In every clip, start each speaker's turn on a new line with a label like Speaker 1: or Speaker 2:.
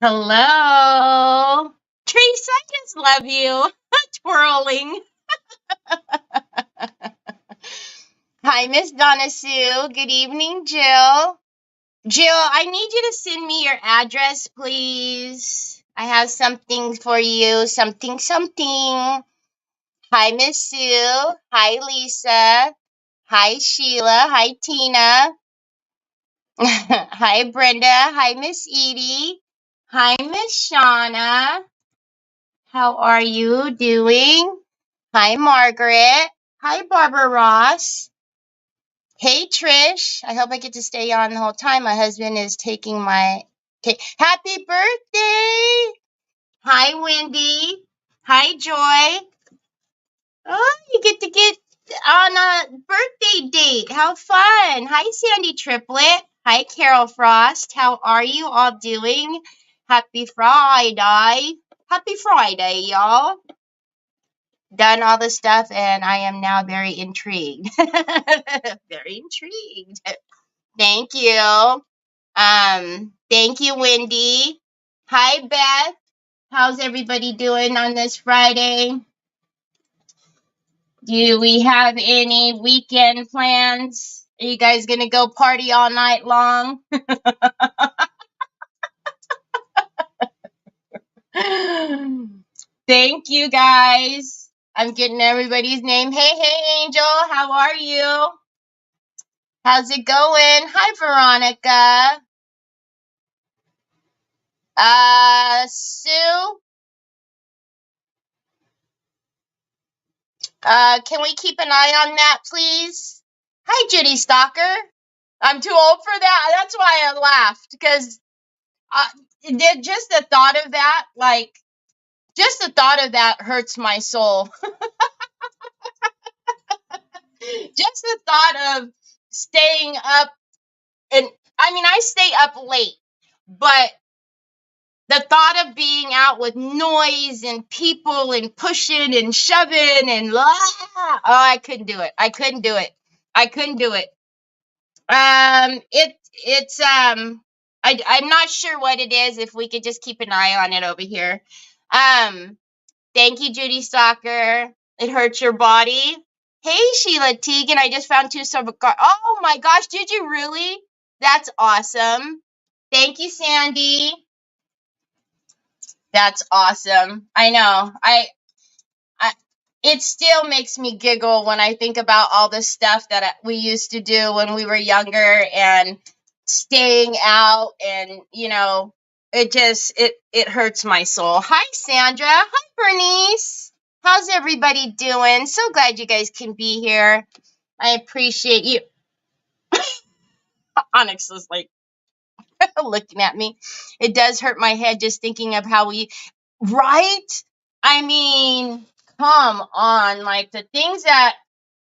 Speaker 1: Hello. Trace, I just love you. Twirling. Hi, Miss Donna Sue. Good evening, Jill. Jill, I need you to send me your address, please. I have something for you. Something. Hi, Miss Sue. Hi, Lisa. Hi, Sheila. Hi, Tina. Hi, Brenda. Hi, Miss Edie. Hi, Miss Shauna. How are you doing? Hi, Margaret. Hi, Barbara Ross. Hey, Trish. I hope I get to stay on the whole time. My husband is taking my. Happy birthday! Hi, Wendy. Hi, Joy. Oh, you get on a birthday date. How fun. Hi, Sandy Triplet. Hi, Carol Frost. How are you all doing? Happy Friday. Happy Friday, y'all. Done all the stuff and I am now very intrigued. Very intrigued. Thank you. Thank you, Wendy. Hi, Beth. How's everybody doing on this Friday? Do we have any weekend plans? Are you guys gonna go party all night long? Thank you, guys. I'm getting everybody's name. Hey, Angel. How are you? How's it going? Hi, Veronica. Sue. Can we keep an eye on that, please? Hi, Judy Stalker. I'm too old for that. That's why I laughed because just the thought of that, just the thought of that hurts my soul. Just the thought of staying up, and I mean, I stay up late, but the thought of being out with noise and people and pushing and shoving and I couldn't do it. I couldn't do it. I'm not sure what it is. If we could just keep an eye on it over here. Thank you, Judy Stalker. It hurts your body. Hey, Sheila Teagan. I just found two silver cards. Oh my gosh, did you really? That's awesome. Thank you, Sandy. That's awesome. I know. I it still makes me giggle when I think about all the stuff that we used to do when we were younger and staying out and it hurts my soul. Hi, Sandra. Hi, Bernice. How's everybody doing? So glad you guys can be here. I appreciate you. Onyx was like looking at me. It does hurt my head just thinking of how right? I mean, come on, like the things that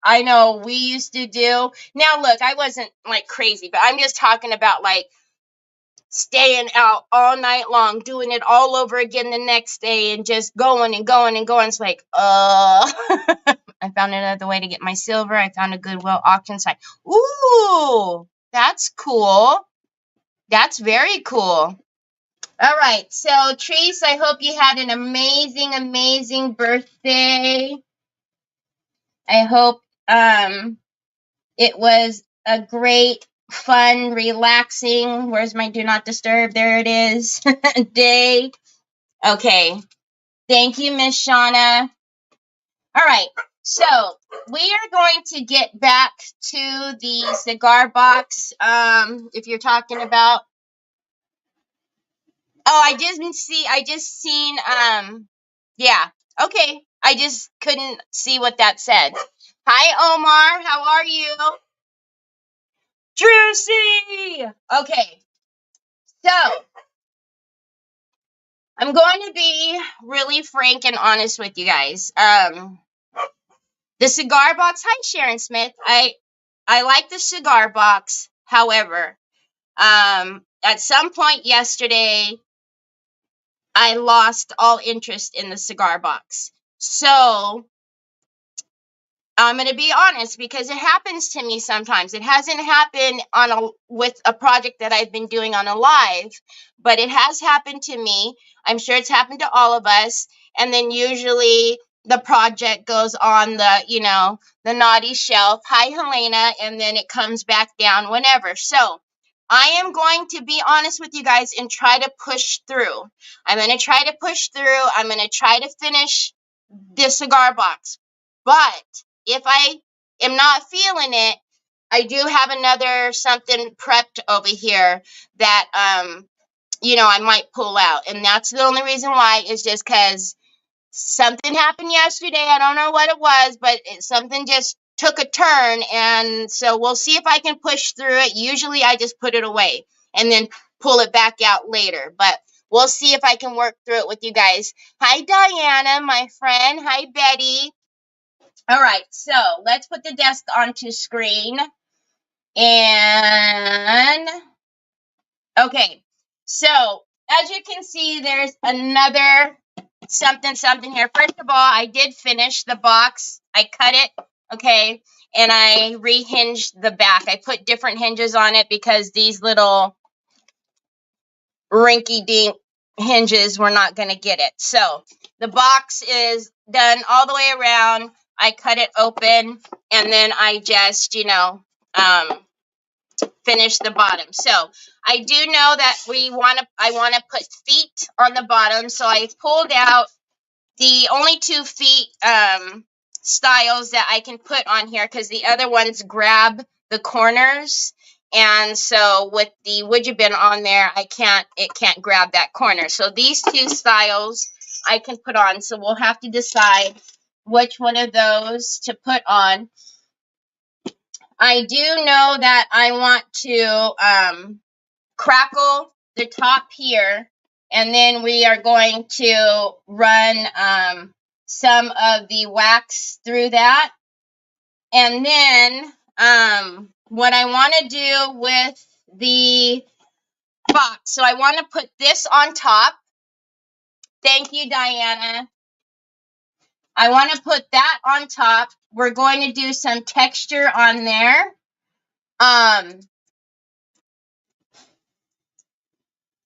Speaker 1: I know we used to do. Now, look, I wasn't like crazy, but I'm just talking about like staying out all night long, doing it all over again the next day and just going and going and going. It's like, I found another way to get my silver. I found a Goodwill auction site. Ooh, that's cool. That's very cool. All right. So, Trace, I hope you had an amazing birthday. I hope it was a great, fun, relaxing, where's my do not disturb? There it is. Day. Okay. Thank you, Miss Shauna. All right. So, we are going to get back to the cigar box. If you're talking about I just seen yeah. Okay. I just couldn't see what that said. Hi, Omar. How are you? Juicy. Okay. So, I'm going to be really frank and honest with you guys. The cigar box. Hi, Sharon Smith. I like the cigar box. However, at some point yesterday, I lost all interest in the cigar box. So, I'm going to be honest because it happens to me sometimes. It hasn't happened with a project that I've been doing on a live, but it has happened to me. I'm sure it's happened to all of us. And then usually the project goes on the naughty shelf. Hi, Helena. And then it comes back down whenever. So I am going to be honest with you guys and try to push through. I'm going to try to push through. I'm going to try to finish this cigar box. But if I am not feeling it, I do have another something prepped over here that I might pull out. And that's the only reason why, is just because something happened yesterday. I don't know what it was, but something just took a turn. And so we'll see if I can push through it. Usually I just put it away and then pull it back out later. But we'll see if I can work through it with you guys. Hi, Diana, my friend. Hi, Betty. All right, so let's put the desk onto screen. And, okay, so as you can see, there's another something here. First of all, I did finish the box. I cut it, okay, and I rehinged the back. I put different hinges on it because these little rinky-dink hinges were not going to get it. So the box is done all the way around. I cut it open, and then I just, finish the bottom. So I do know that I want to put feet on the bottom. So I pulled out the only 2 feet styles that I can put on here, because the other ones grab the corners. And so with the widget bin on there, it can't grab that corner. So these 2 styles I can put on. So we'll have to decide which one of those to put on. I do know that I want to crackle the top here, and then we are going to run some of the wax through that. And then what I want to do with the box, so I want to put this on top. Thank you, Diana. I want to put that on top. We're going to do some texture on there.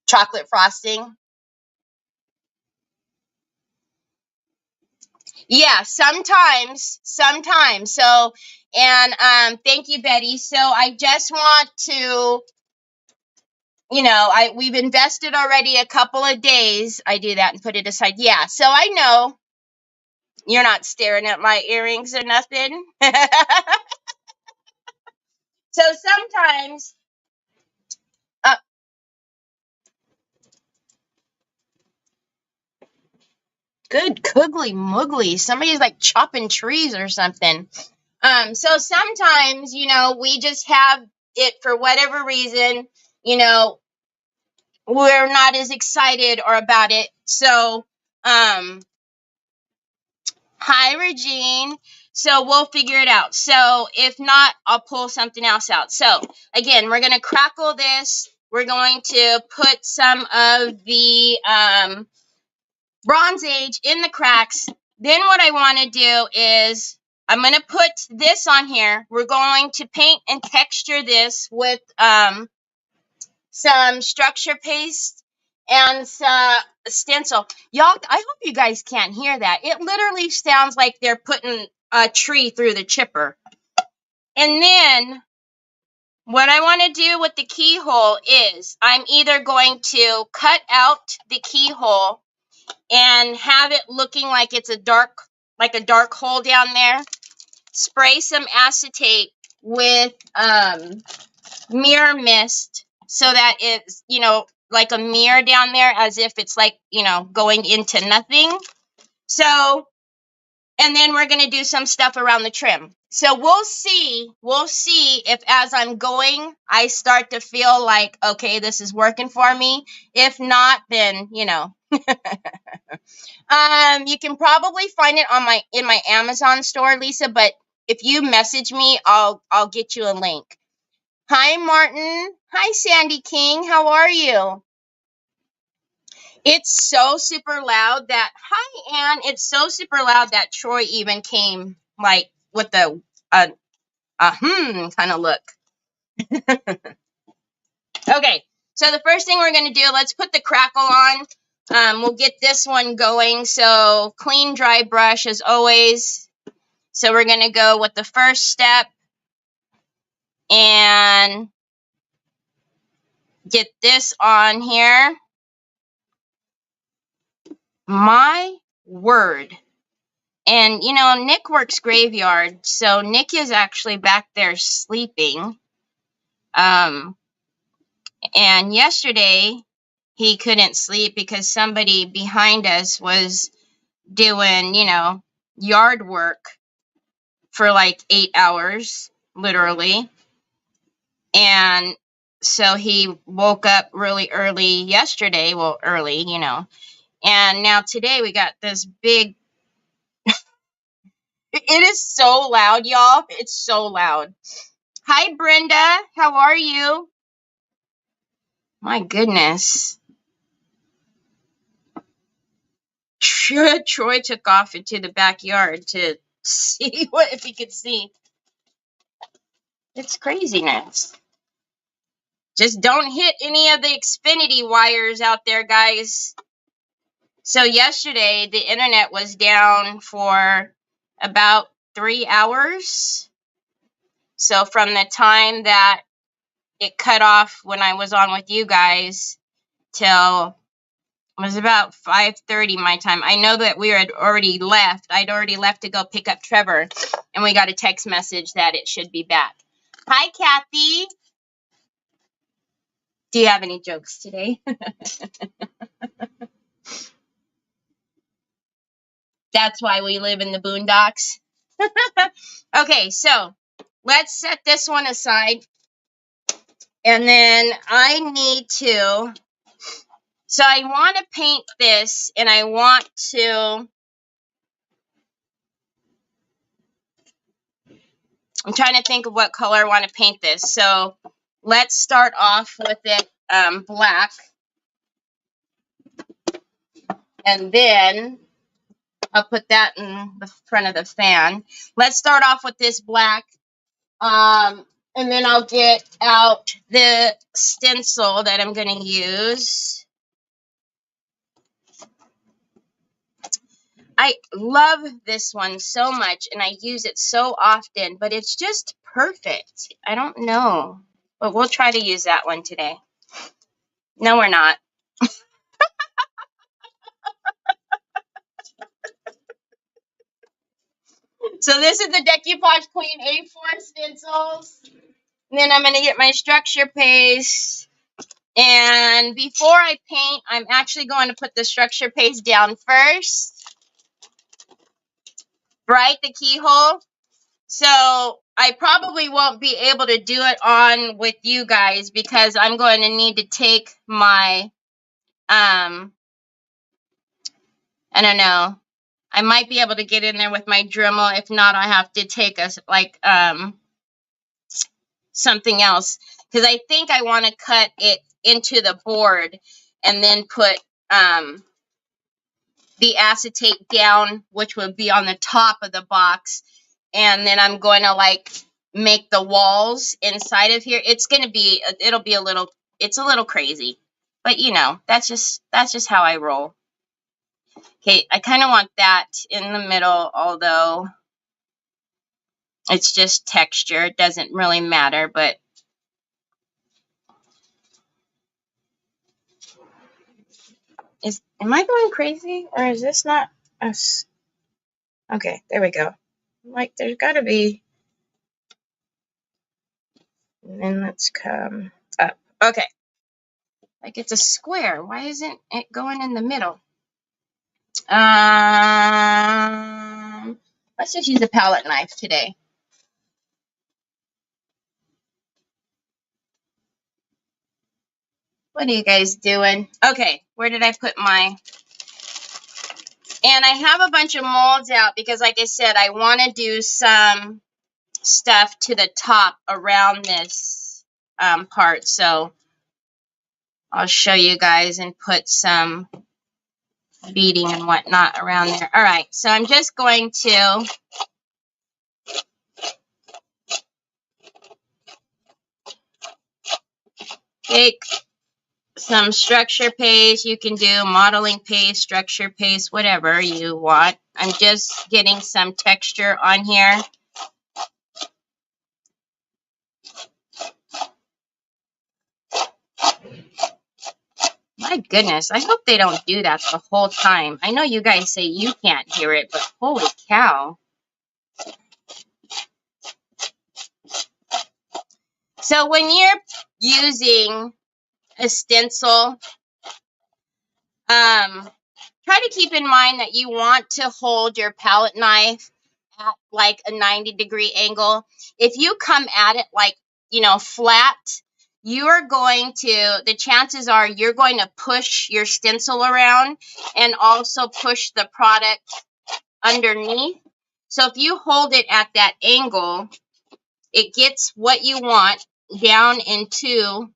Speaker 1: Chocolate frosting. Yeah, sometimes. So, and thank you, Betty. So I just want to, we've invested already a couple of days. I do that and put it aside. Yeah, so I know you're not staring at my earrings or nothing. So sometimes, good googly moogly, somebody's like chopping trees or something. So sometimes, we just have it for whatever reason, we're not as excited or about it. So, hi, Regine. So we'll figure it out. So if not, I'll pull something else out. So again, we're going to crackle this. We're going to put some of the Bronze Age in the cracks. Then what I want to do is I'm going to put this on here. We're going to paint and texture this with some structure paste and some stencil. Y'all, I hope you guys can't hear that. It literally sounds like they're putting a tree through the chipper. And then what I want to do with the keyhole is I'm either going to cut out the keyhole and have it looking like it's a dark hole down there. Spray some acetate with mirror mist so that it's, like a mirror down there, as if it's like, going into nothing. So, and then we're going to do some stuff around the trim. So we'll see if as I'm going, I start to feel like, okay, this is working for me. If not, then, you can probably find it in my Amazon store, Lisa, but if you message me, I'll get you a link. Hi, Martin. Hi, Sandy King. How are you? It's so super loud that, hi, Ann. It's so super loud that Troy even came, like, with the kind of look. Okay, so the first thing we're going to do, let's put the crackle on. We'll get this one going. So clean, dry brush as always. So we're going to go with the first step and get this on here. My word. And, you know, Nick works graveyard, so Nick is actually back there sleeping. And yesterday, he couldn't sleep because somebody behind us was doing, you know, yard work for like 8 hours, literally. And so he woke up really early yesterday. Well, early, you know. And now today we got this big... It is so loud, y'all. It's so loud. Hi, Brenda. How are you? My goodness. Troy took off into the backyard to see if he could see. It's craziness. Just don't hit any of the Xfinity wires out there, guys. So yesterday, the internet was down for about 3 hours. So from the time that it cut off when I was on with you guys till it was about 5:30 my time. I know that we had already left. I'd already left to go pick up Trevor, and we got a text message that it should be back. Hi, Kathy. Do you have any jokes today? That's why we live in the boondocks. Okay, so let's set this one aside. And then I need to... So I want to paint this, and I want to... I'm trying to think of what color I want to paint this. So let's start off with it black. And then I'll put that in the front of the fan. Let's start off with this black. And then I'll get out the stencil that I'm going to use. I love this one so much, and I use it so often, but it's just perfect. I don't know, but we'll try to use that one today. No, we're not. So this is the Decoupage Queen A4 stencils. And then I'm going to get my structure paste. And before I paint, I'm actually going to put the structure paste down first. Right, the keyhole. So I probably won't be able to do it on with you guys because I'm going to need to take my, I don't know. I might be able to get in there with my Dremel. If not, I have to take a, like, something else. Because I think I want to cut it into the board and then put the acetate down, which would be on the top of the box. And then I'm going to, like, make the walls inside of here. It's going to be, it'll be a little, it's a little crazy. But, you know, that's just how I roll. Okay, I kind of want that in the middle, although it's just texture. It doesn't really matter, but am I going crazy, or is this not us? Okay, there we go. Like, there's got to be, and then let's come up. Okay, like it's a square. Why isn't it going in the middle? Let's just use a palette knife today. What are you guys doing? Okay, where did I put my... And I have a bunch of molds out because, like I said, I want to do some stuff to the top around this part. So I'll show you guys and put some beading and whatnot around there. All right, so I'm just going to Take some structure paste. You can do modeling paste, structure paste, whatever you want. I'm just getting some texture on here. My goodness, I hope they don't do that the whole time. I know you guys say you can't hear it, but holy cow. So when you're using a stencil, try to keep in mind that you want to hold your palette knife at like a 90-degree angle. If you come at it like, you know, flat, the chances are you're going to push your stencil around and also push the product underneath. So if you hold it at that angle, it gets what you want down into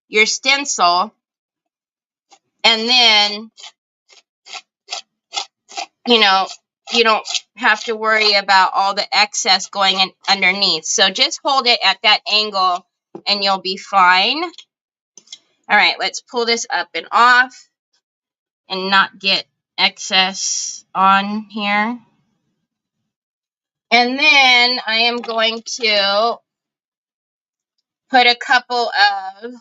Speaker 1: your stencil, and then, you know, you don't have to worry about all the excess going in underneath. So just hold it at that angle and you'll be fine. All right, let's pull this up and off and not get excess on here. And then I am going to put a couple of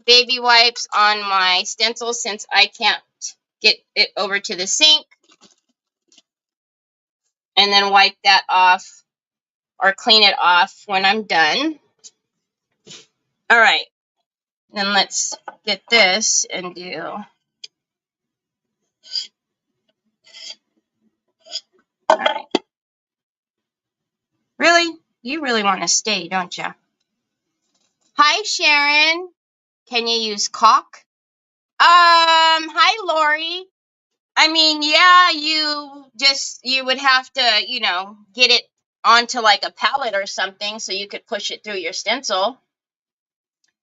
Speaker 1: baby wipes on my stencil since I can't get it over to the sink. And then wipe that off or clean it off when I'm done. All right. Then let's get this and do. All right. Really? You really want to stay, don't you? Hi, Sharon. Can you use caulk? Hi, Lori. I mean, yeah, you would have to, you know, get it onto like a palette or something so you could push it through your stencil.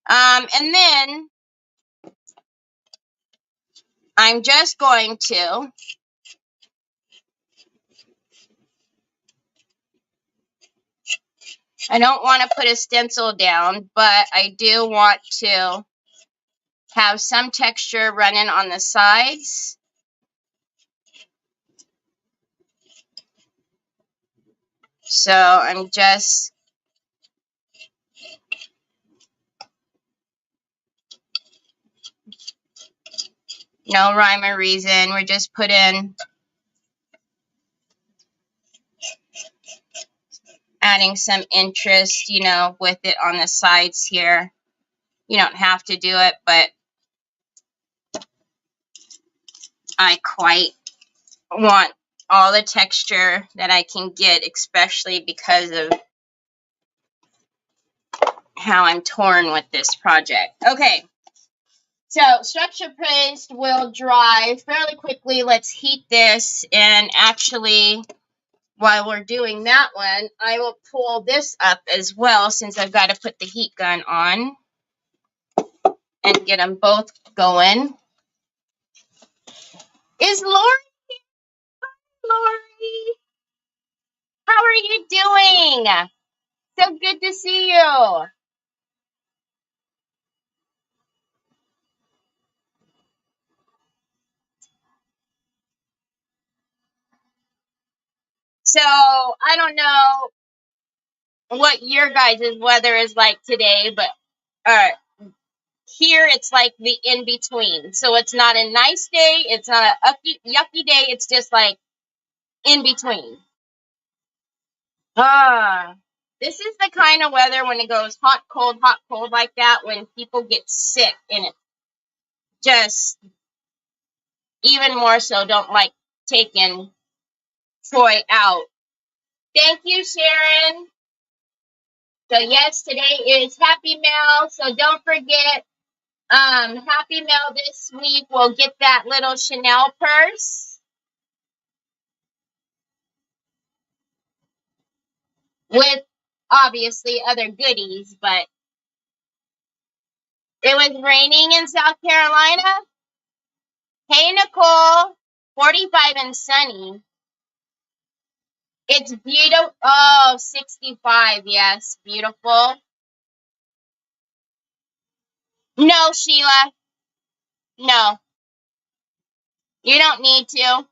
Speaker 1: And then I'm just going to I don't want to put a stencil down, but I do want to have some texture running on the sides. So I'm just no rhyme or reason. We're just adding some interest, you know, with it on the sides here. You don't have to do it, but I quite want all the texture that I can get, especially because of how I'm torn with this project. Okay, so structure paste will dry fairly quickly. Let's heat this, and actually, while we're doing that one, I will pull this up as well since I've got to put the heat gun on and get them both going. Is Lori? Lori, how are you doing? So good to see you. So I don't know what your guys' weather is like today, but here it's like the in between. So it's not a nice day, it's not a yucky day, it's just like in between. This is the kind of weather when it goes hot, cold like that, when people get sick, and it just even more so don't like taking Troy out. Thank you, Sharon. So yes, today is Happy Mail, so don't forget, Happy Mail this week will get that little Chanel purse with obviously other goodies, but it was raining in South Carolina. Hey, Nicole, 45 and sunny. It's beautiful. Oh, 65. Yes, beautiful. No, No, Sheila. No, you don't need to.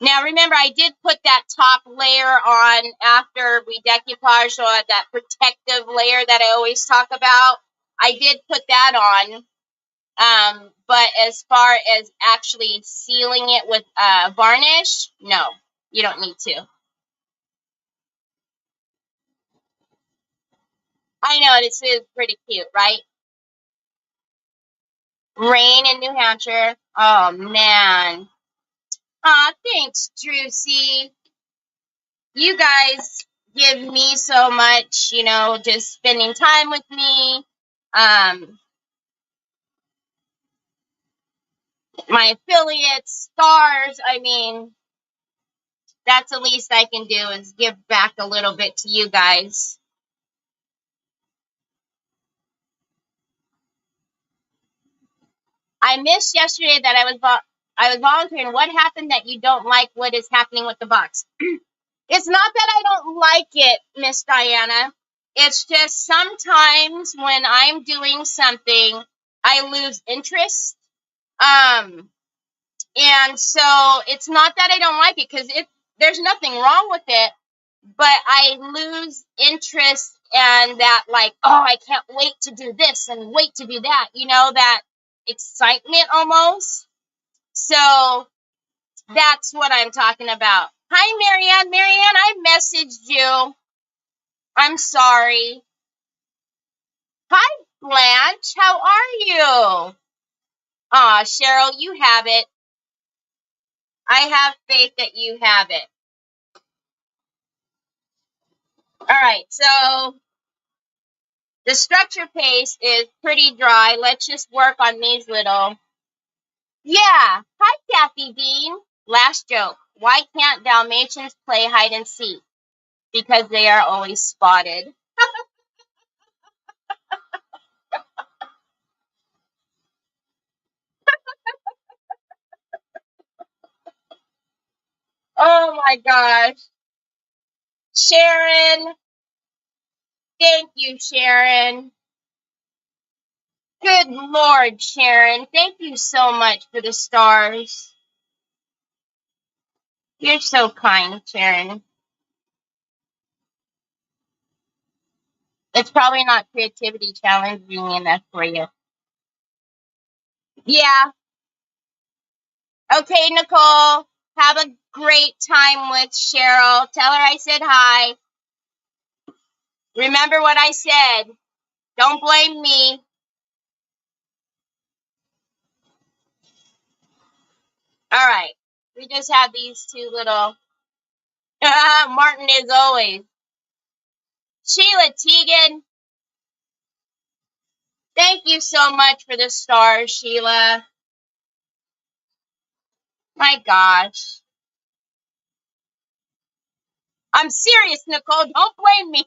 Speaker 1: Now, remember, I did put that top layer on after we decoupage, so that protective layer that I always talk about. I did put that on. But as far as actually sealing it with varnish, no, you don't need to. I know, it's pretty cute, right? Rain in New Hampshire. Oh, man. Aw, thanks, Drucy. You guys give me so much, just spending time with me. My affiliates, stars, I mean, that's the least I can do is give back a little bit to you guys. I missed yesterday that I was volunteering. What happened that you don't like what is happening with the box? It's not that I don't like it, Miss Diana. It's just sometimes when I'm doing something, I lose interest. And so it's not that I don't like it because there's nothing wrong with it, but I lose interest and that like, oh, I can't wait to do this and wait to do that, that excitement almost. So that's what I'm talking about. Hi, Marianne. Marianne, I messaged you. I'm sorry. Hi, Blanche. How are you? Aw, Cheryl, you have it. I have faith that you have it. All right, so the structure paste is pretty dry. Let's just work on these little. Yeah. Hi, Kathy Dean. Last joke. Why can't Dalmatians play hide and seek? Because they are always spotted. Oh my gosh. Sharon. Thank you, Sharon. Good Lord, Sharon. Thank you so much for the stars. You're so kind, Sharon. It's probably not creativity challenging enough for you. Yeah. Okay, Nicole. Have a great time with Cheryl. Tell her I said hi. Remember what I said. Don't blame me. All right. We just have these two little. Martin is always. Sheila Teagan. Thank you so much for the stars, Sheila. My gosh. I'm serious, Nicole. Don't blame me.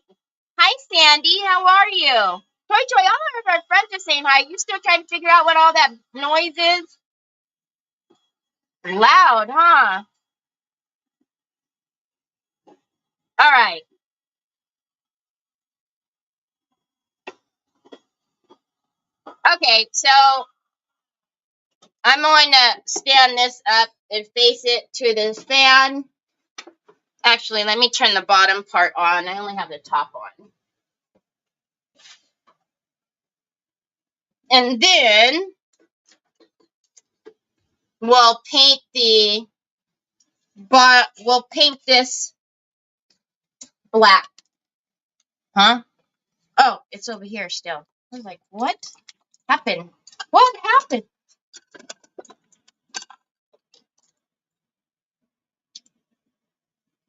Speaker 1: Hi, Sandy. How are you? Joy, all of our friends are saying hi. You still trying to figure out what all that noise is? Loud, huh? All right. Okay, so I'm going to stand this up and face it to the fan. Actually, let me turn the bottom part on. I only have the top on. And then we'll paint we'll paint this black. Huh? Oh, it's over here still. I was like, what happened? What happened?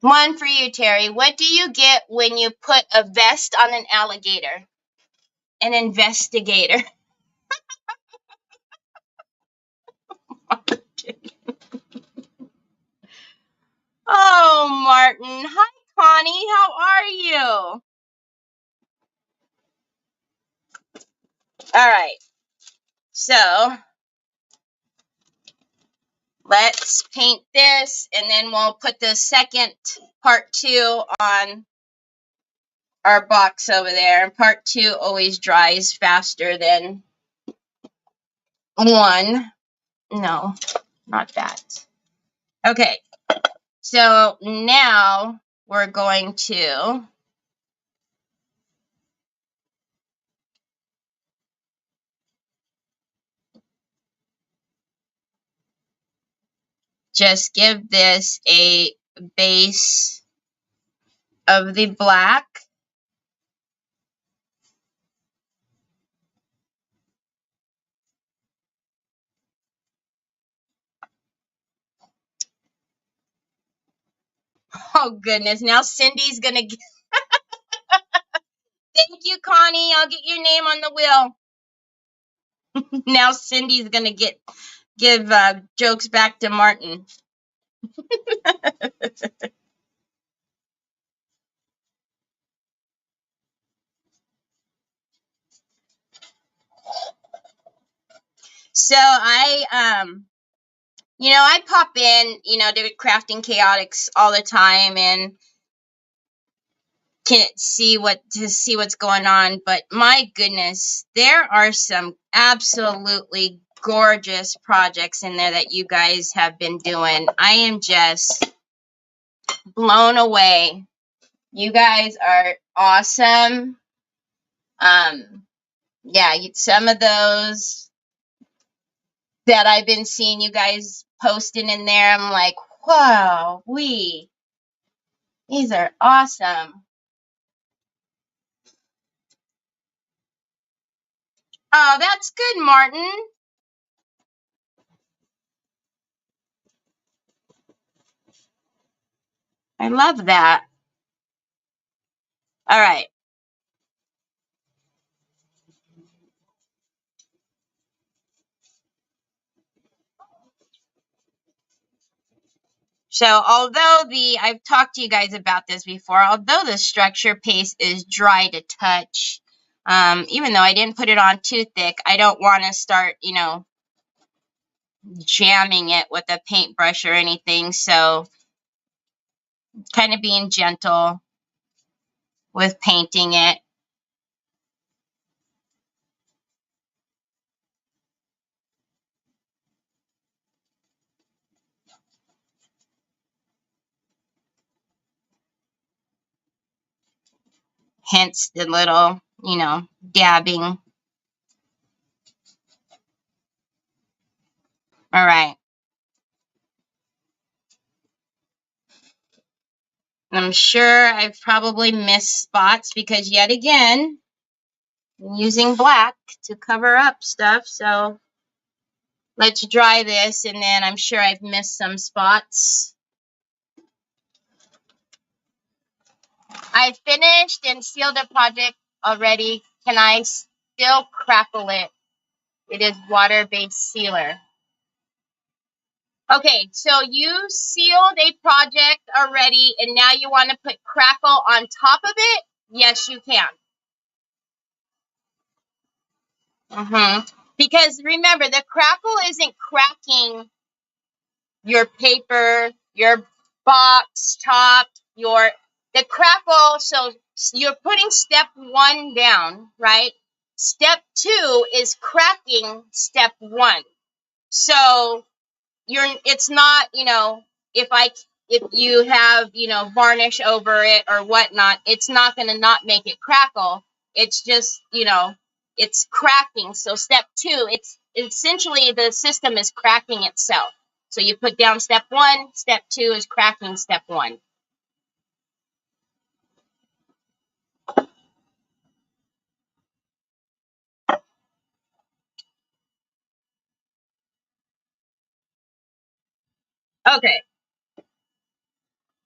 Speaker 1: One for you, Terry. What do you get when you put a vest on an alligator? An investigator. Oh, Martin. Hi, Connie. How are you? All right. So let's paint this, and then we'll put the second part 2 on our box over there. And part 2 always dries faster than 1. No, not that. Okay, so now we're going to just give this a base of the black. Oh goodness, now Cindy's gonna get, thank you, Connie, I'll get your name on the wheel. Now Cindy's gonna give jokes back to Martin. So I pop in, to Crafting Chaotix all the time and can see what's going on. But my goodness, there are some absolutely gorgeous projects in there that you guys have been doing. I am just blown away. You guys are awesome. Yeah, some of those that I've been seeing you guys posting in there, I'm like, wow, these are awesome. Oh, that's good, Martin. I love that. All right. So although I've talked to you guys about this before, although the structure paste is dry to touch, even though I didn't put it on too thick, I don't want to start, jamming it with a paintbrush or anything. So kind of being gentle with painting it. Hence the little, dabbing. All right. I'm sure I've probably missed spots because yet again, I'm using black to cover up stuff. So let's dry this, and then I'm sure I've missed some spots. I finished and sealed the project already. Can I still crackle it? It is water-based sealer. Okay, so you sealed a project already, and now you want to put crackle on top of it? Yes, you can. Because remember, the crackle isn't cracking your paper, your box top, the crackle. So you're putting step 1 down, right? Step 2 is cracking step 1. So it's not, if you have, varnish over it or whatnot, it's not going to not make it crackle. It's just, it's cracking. So step 2, it's essentially the system is cracking itself. So you put down step 1, step 2 is cracking step 1. Okay.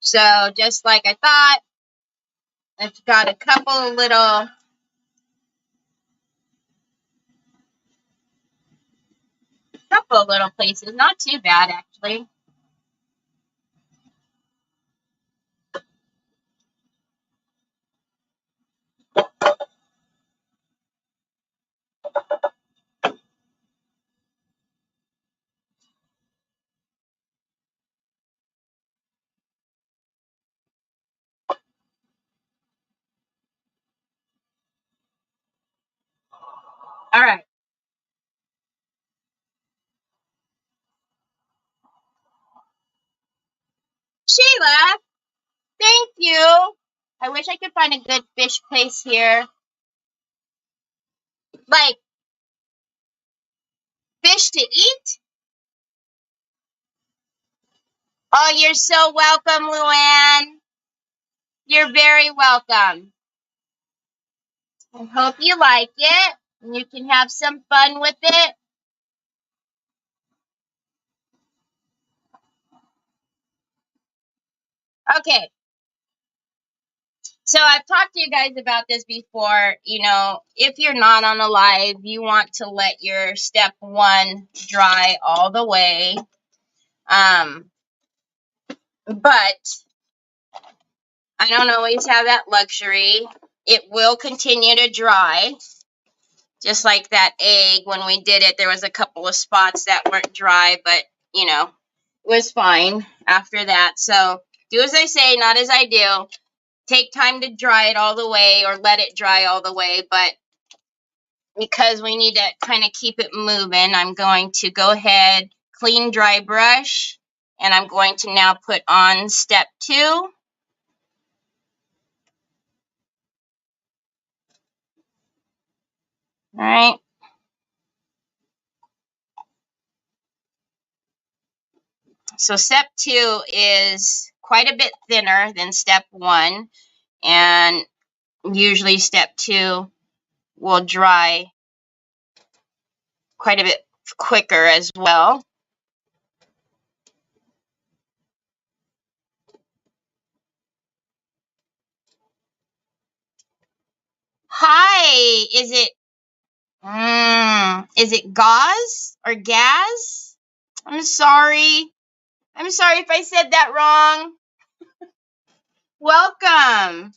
Speaker 1: So just like I thought, I've got a couple little places. Not too bad, actually. All right. Sheila, thank you. I wish I could find a good fish place here. Like fish to eat? Oh, you're so welcome, Luann. You're very welcome. I hope you like it and you can have some fun with it. Okay. So I've talked to you guys about this before. You know, if you're not on a live, you want to let your step one dry all the way. But I don't always have that luxury. It will continue to dry. Just like that egg, when we did it, there was a couple of spots that weren't dry, but, you know, it was fine after that. So do as I say, not as I do. Take time to dry it all the way or let it dry all the way, but because we need to kind of keep it moving, I'm going to go ahead, clean dry brush, and I'm going to now put on step 2. All right. So step 2 is quite a bit thinner than step 1, and usually step 2 will dry quite a bit quicker as well. Hi, is it gauze or gas? I'm sorry. I'm sorry if I said that wrong. Welcome.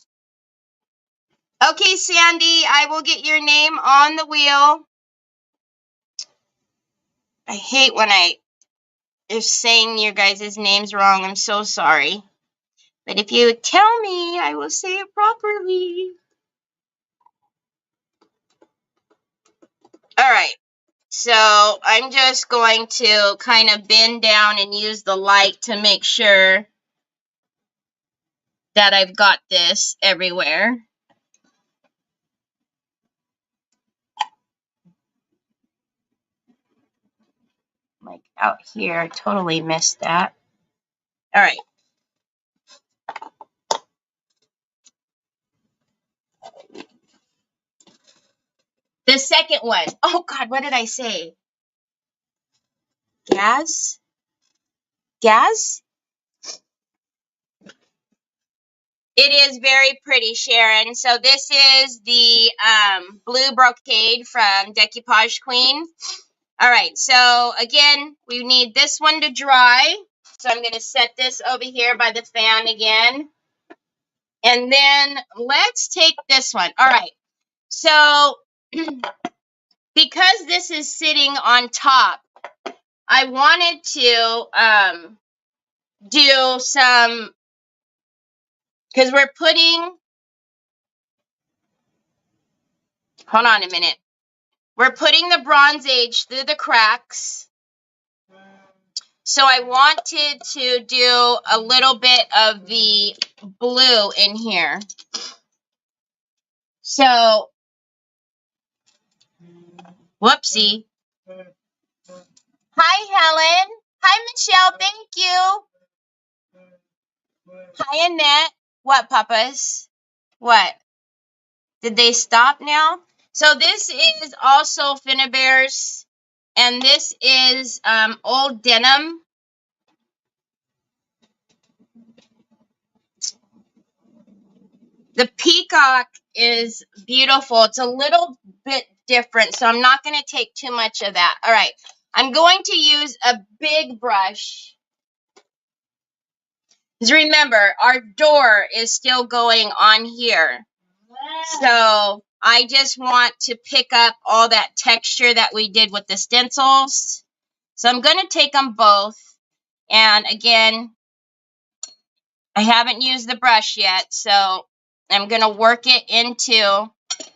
Speaker 1: Okay, Sandy, I will get your name on the wheel. I hate when I is saying your guys' names wrong. I'm so sorry. But if you tell me, I will say it properly. All right. So I'm just going to kind of bend down and use the light to make sure that I've got this everywhere. Like out here, I totally missed that. All right. The second one. Oh God, what did I say? Gas? Gas? It is very pretty, Sharon. So this is the blue brocade from Decoupage Queen. All right, so again, we need this one to dry. So I'm going to set this over here by the fan again. And then let's take this one. All right, so because this is sitting on top, I wanted to do some, because we're putting, hold on a minute. We're putting the Bronze Age through the cracks. So I wanted to do a little bit of the blue in here. So, whoopsie. Hi, Helen. Hi, Michelle. Thank you. Hi, Annette. What, Papas? What? Did they stop now? So this is also Finnabare's, and this is old denim. The peacock is beautiful. It's a little bit different, so I'm not going to take too much of that. All right. I'm going to use a big brush. Because remember, our door is still going on here. So I just want to pick up all that texture that we did with the stencils. So I'm going to take them both. And again, I haven't used the brush yet, so I'm going to work it into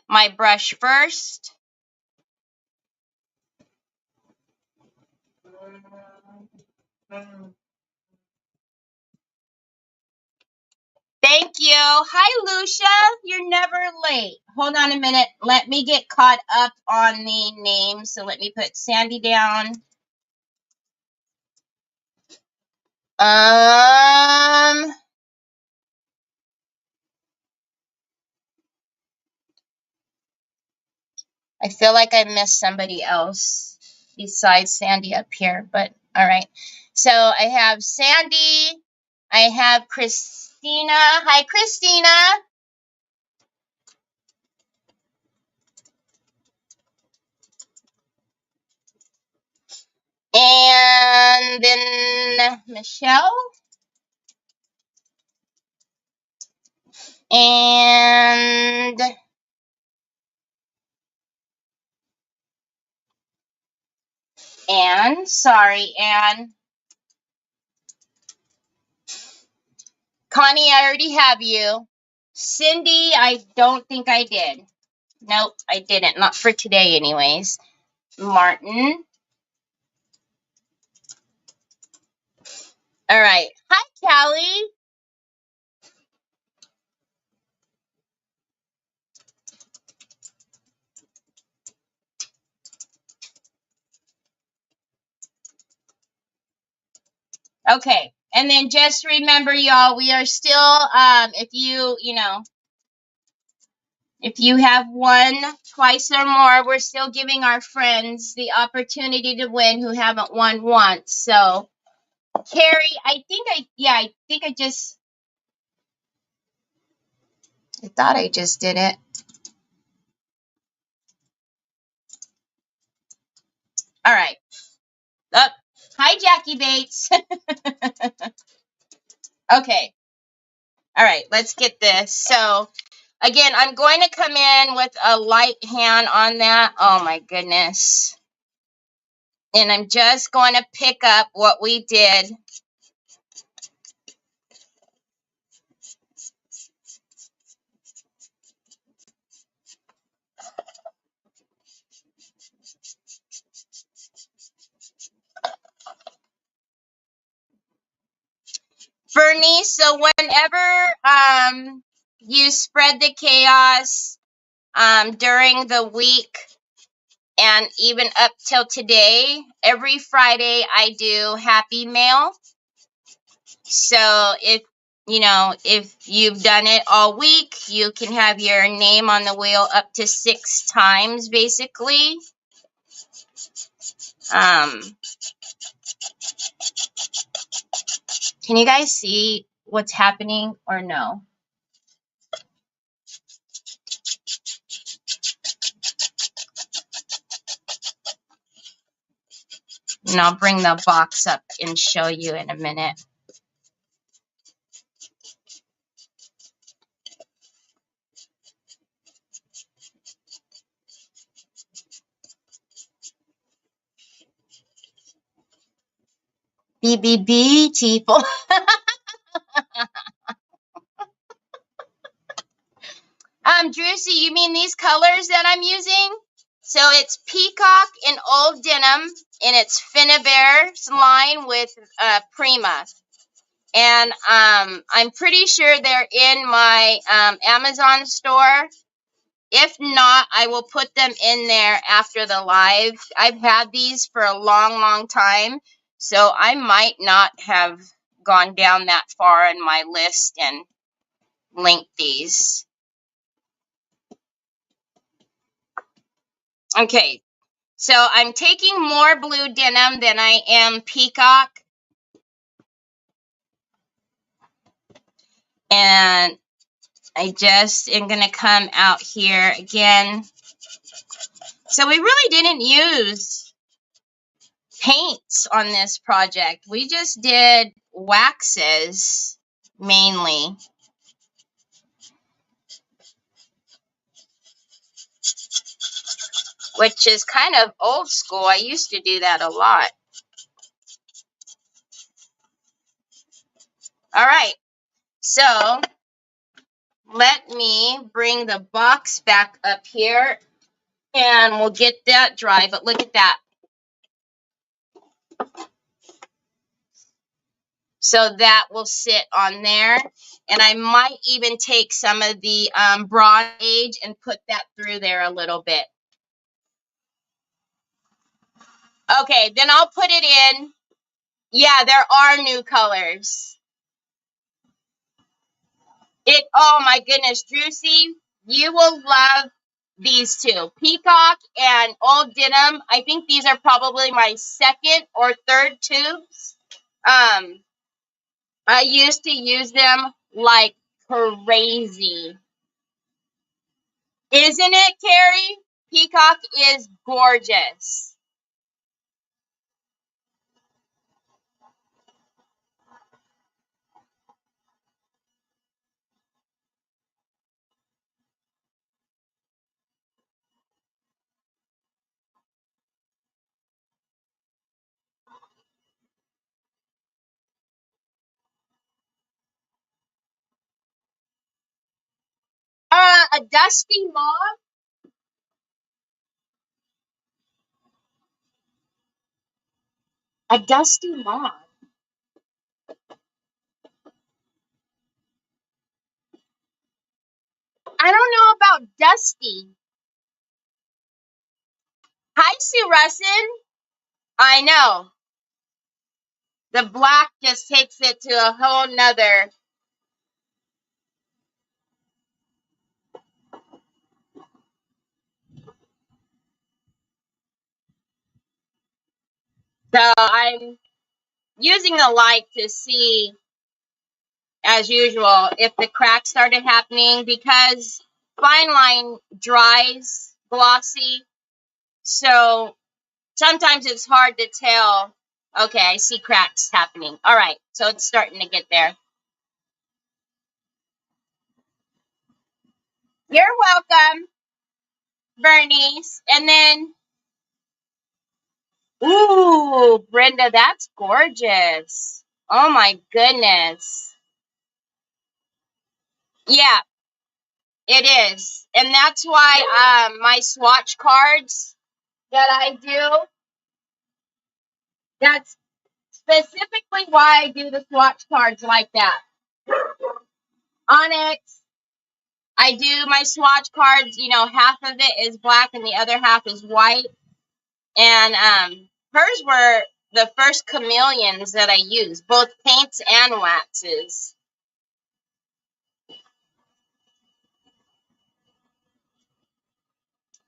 Speaker 1: my brush first. Thank you. Hi, Lucia. You're never late. Hold on a minute. Let me get caught up on the names. So let me put Sandy down. I feel like I missed somebody else besides Sandy up here, but all right. So I have Sandy. I have Christina. Hi, Christina. And then Michelle. And Anne. Sorry, Anne. Connie, I already have you. Cindy, I don't think I did. Nope, I didn't. Not for today, anyways. Martin. All right. Hi, Callie. Okay. And then just remember, y'all, we are still, if you have won twice or more, we're still giving our friends the opportunity to win who haven't won once. So, Carrie, I thought I just did it. All right. Up. Hi, Jackie Bates. Okay. All right. Let's get this. So, again, I'm going to come in with a light hand on that. Oh, my goodness. And I'm just going to pick up what we did. Bernice, so whenever you spread the chaos during the week and even up till today, every Friday I do Happy Mail. So if you've done it all week, you can have your name on the wheel up to 6 times, basically. Can you guys see what's happening or no? And I'll bring the box up and show you in a minute. BBB, people. Drusy, you mean these colors that I'm using? So it's Peacock in Old Denim, and it's Finnabare's line with Prima. And I'm pretty sure they're in my Amazon store. If not, I will put them in there after the live. I've had these for a long, long time, so I might not have gone down that far in my list and linked these. Okay, so I'm taking more blue denim than I am peacock. And I just am going to come out here again. So we really didn't use paints on this project. We just did waxes mainly. Which is kind of old school. I used to do that a lot. All right. So let me bring the box back up here and we'll get that dry. But look at that. So that will sit on there. And I might even take some of the Bronze Age and put that through there a little bit. Okay, then I'll put it in. Yeah, there are new colors. Oh my goodness, Drusy, you will love these two. Peacock and Old Denim. I think these are probably my second or third tubes. I used to use them like crazy. Isn't it, Carrie? Peacock is gorgeous. A dusty mauve. A dusty mauve. I don't know about dusty. Hi, Sue Russin. I know. The black just takes it to a whole nother. So I'm using the light to see, as usual, if the cracks started happening, because fine line dries glossy. So sometimes it's hard to tell. Okay, I see cracks happening. All right, so it's starting to get there. You're welcome, Bernice. And then, ooh, Brenda, that's gorgeous. Oh my goodness. Yeah, it is. And that's why my swatch cards that I do, that's specifically why I do the swatch cards like that. Onyx, I do my swatch cards, half of it is black and the other half is white. And hers were the first chameleons that I used, both paints and waxes.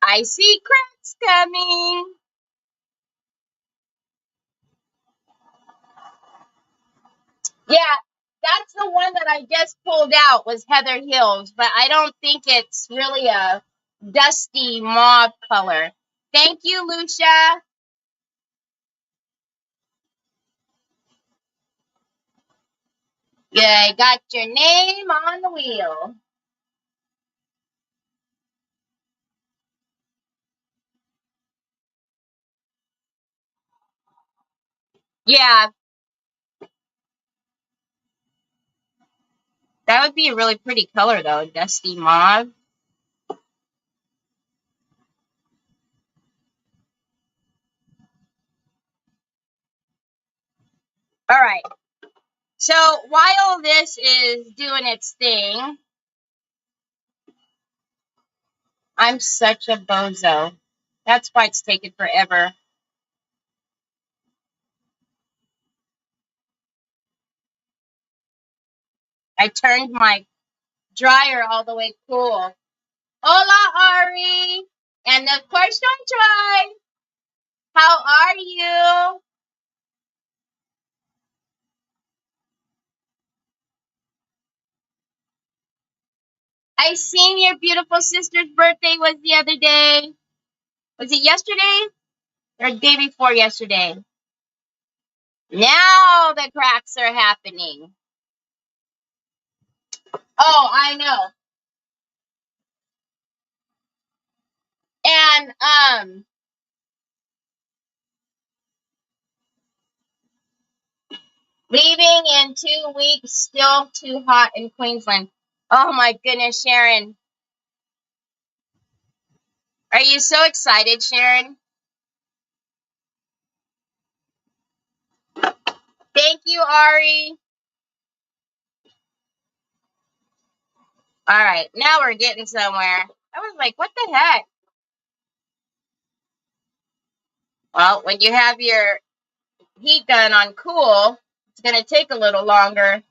Speaker 1: I see cracks coming. Yeah, that's the one that I just pulled out was Heather Hills, but I don't think it's really a dusty mauve color. Thank you, Lucia. Yeah, got your name on the wheel. Yeah, that would be a really pretty color, though, dusty mauve. All right. So while this is doing its thing, I'm such a bozo. That's why it's taken forever. I turned my dryer all the way cool. Hola, Ari. And of course, don't try. How are you? I seen your beautiful sister's birthday was the other day. Was it yesterday or day before yesterday? Now the cracks are happening. Oh, I know. And leaving in 2 weeks, still too hot in Queensland. Oh my goodness, Sharon. Are you so excited, Sharon? Thank you, Ari. All right, now we're getting somewhere. I was like, what the heck? Well, when you have your heat gun on cool, it's going to take a little longer.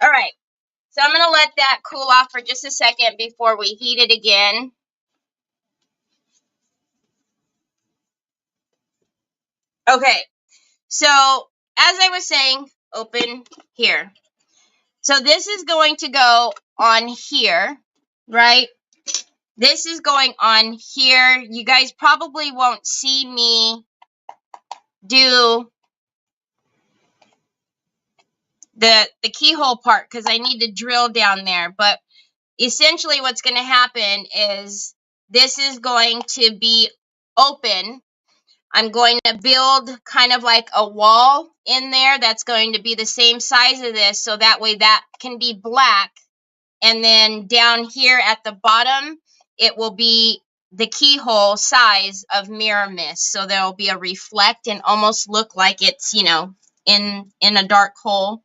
Speaker 1: All right, so I'm going to let that cool off for just a second before we heat it again. Okay, so as I was saying, open here. So this is going to go on here, right? This is going on here. You guys probably won't see me do the keyhole part because I need to drill down there. But essentially what's going to happen is this is going to be open. I'm going to build kind of like a wall in there that's going to be the same size of this, so that way that can be black. And then down here at the bottom, it will be the keyhole size of mirror mist. So there will be a reflect and almost look like it's, you know, in a dark hole.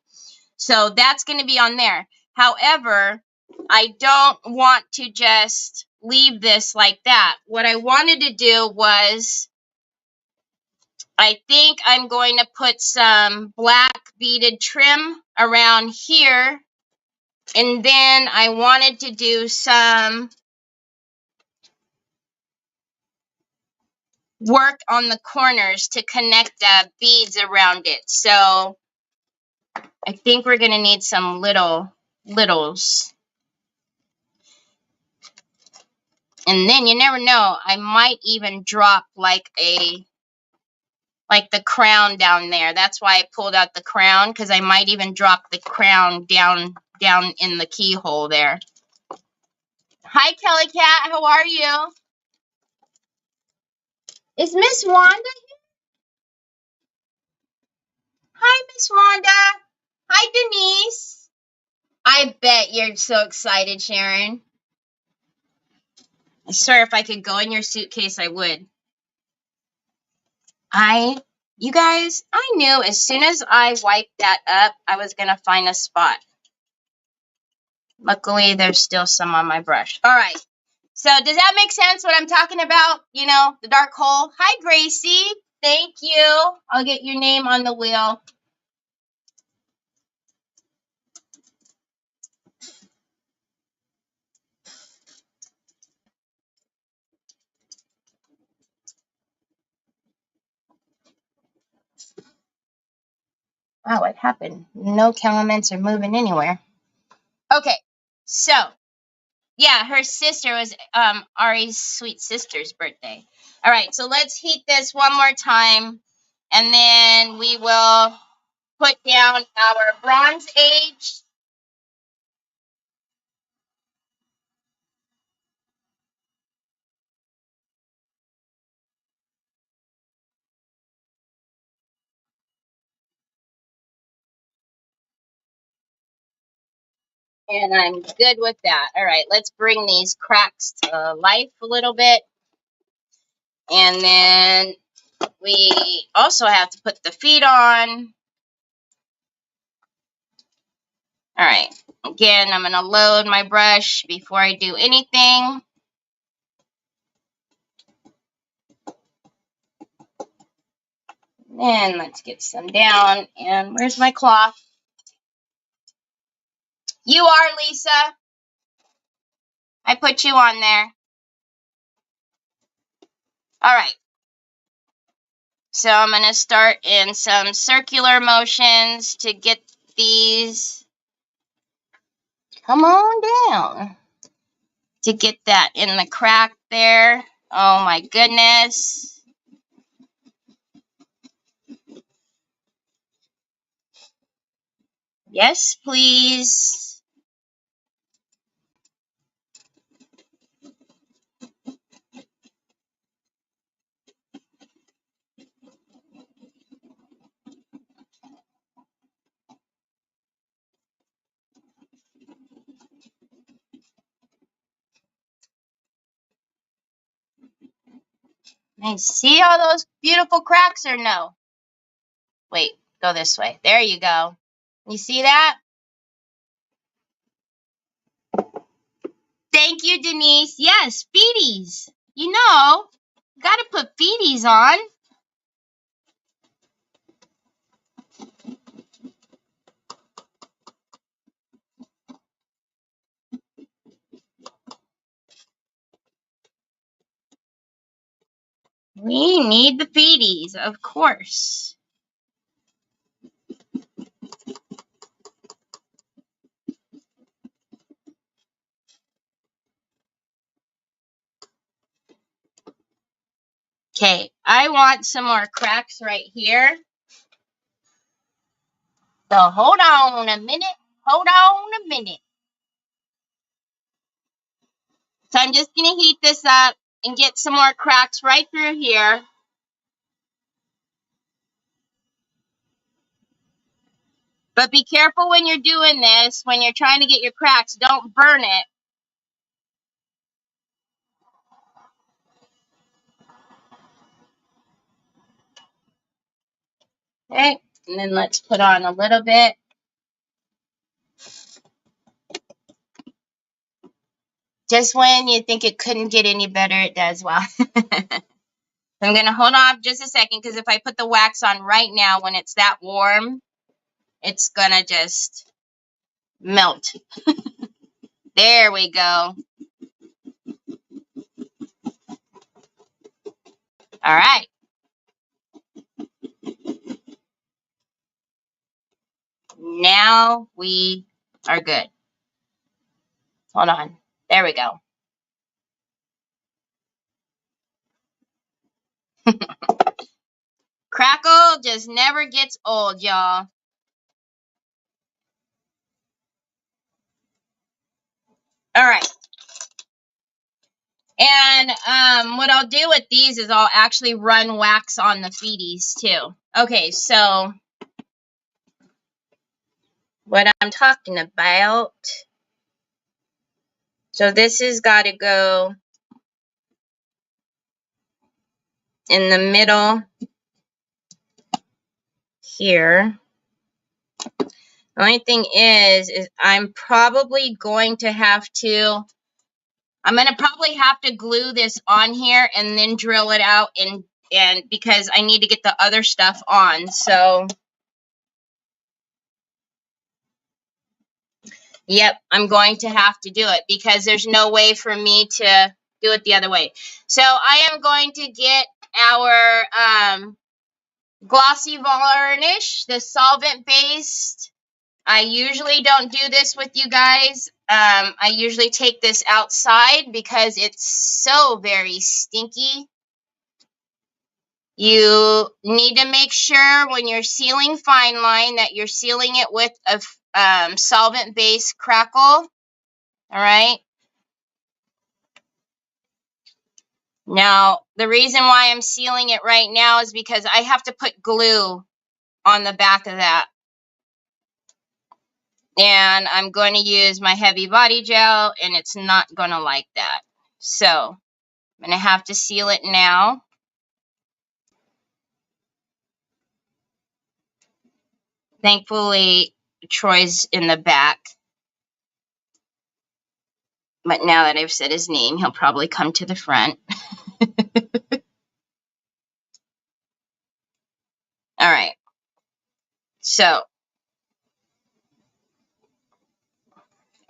Speaker 1: So that's going to be on there. However, I don't want to just leave this like that. What I wanted to do was, I think I'm going to put some black beaded trim around here. And then I wanted to do some work on the corners to connect the beads around it. So I think we're going to need some littles. And then you never know, I might even drop like the crown down there. That's why I pulled out the crown, because I might even drop the crown down in the keyhole there. Hi, Kelly Cat. How are you? Is Miss Wanda here? Hi, Miss Wanda. Hi, Denise. I bet you're so excited, Sharon. I swear if I could go in your suitcase, I would. You guys, I knew as soon as I wiped that up, I was going to find a spot. Luckily, there's still some on my brush. All right. So does that make sense what I'm talking about? You know, the dark hole. Hi, Gracie. Thank you. I'll get your name on the wheel. Wow, what happened? No calaments are moving anywhere. Okay, so yeah, her sister was Ari's sweet sister's birthday. All right, so let's heat this one more time, and then we will put down our Bronze Age. And I'm good with that. All right, let's bring these cracks to life a little bit. And then we also have to put the feet on. All right, again, I'm going to load my brush before I do anything. And let's get some down. And where's my cloth? You are, Lisa. I put you on there. All right. So I'm going to start in some circular motions to get these. Come on down. To get that in the crack there. Oh my goodness. Yes, please. And see all those beautiful cracks or no? Wait, go this way. There you go. You see that? Thank you, Denise. Yes, feeties. You know, gotta put feeties on. We need the feeties, of course. Okay, I want some more cracks right here. So hold on a minute. Hold on a minute. So I'm just going to heat this up and get some more cracks right through here. But be careful when you're doing this. When you're trying to get your cracks, don't burn it. Okay, and then let's put on a little bit. Just when you think it couldn't get any better, it does. Wow. I'm going to hold off just a second because if I put the wax on right now when it's that warm, it's going to just melt. There we go. All right. Now we are good. Hold on. There we go. Crackle just never gets old, y'all. All right. And what I'll do with these is I'll actually run wax on the feeties too. Okay, so what I'm talking about. So this has got to go in the middle here. The only thing is I'm probably going to have to, probably have to glue this on here and then drill it out and because I need to get the other stuff on. So, yep, I'm going to have to do it because there's no way for me to do it the other way. So I am going to get our glossy varnish, the solvent-based. I usually don't do this with you guys. I usually take this outside because it's so very stinky. You need to make sure when you're sealing fine line that you're sealing it with a solvent-based crackle. All right. Now, the reason why I'm sealing it right now is because I have to put glue on the back of that. And I'm going to use my heavy body gel, and it's not going to like that. So I'm going to have to seal it now. Thankfully, Troy's in the back. But now that I've said his name, he'll probably come to the front. All right. So,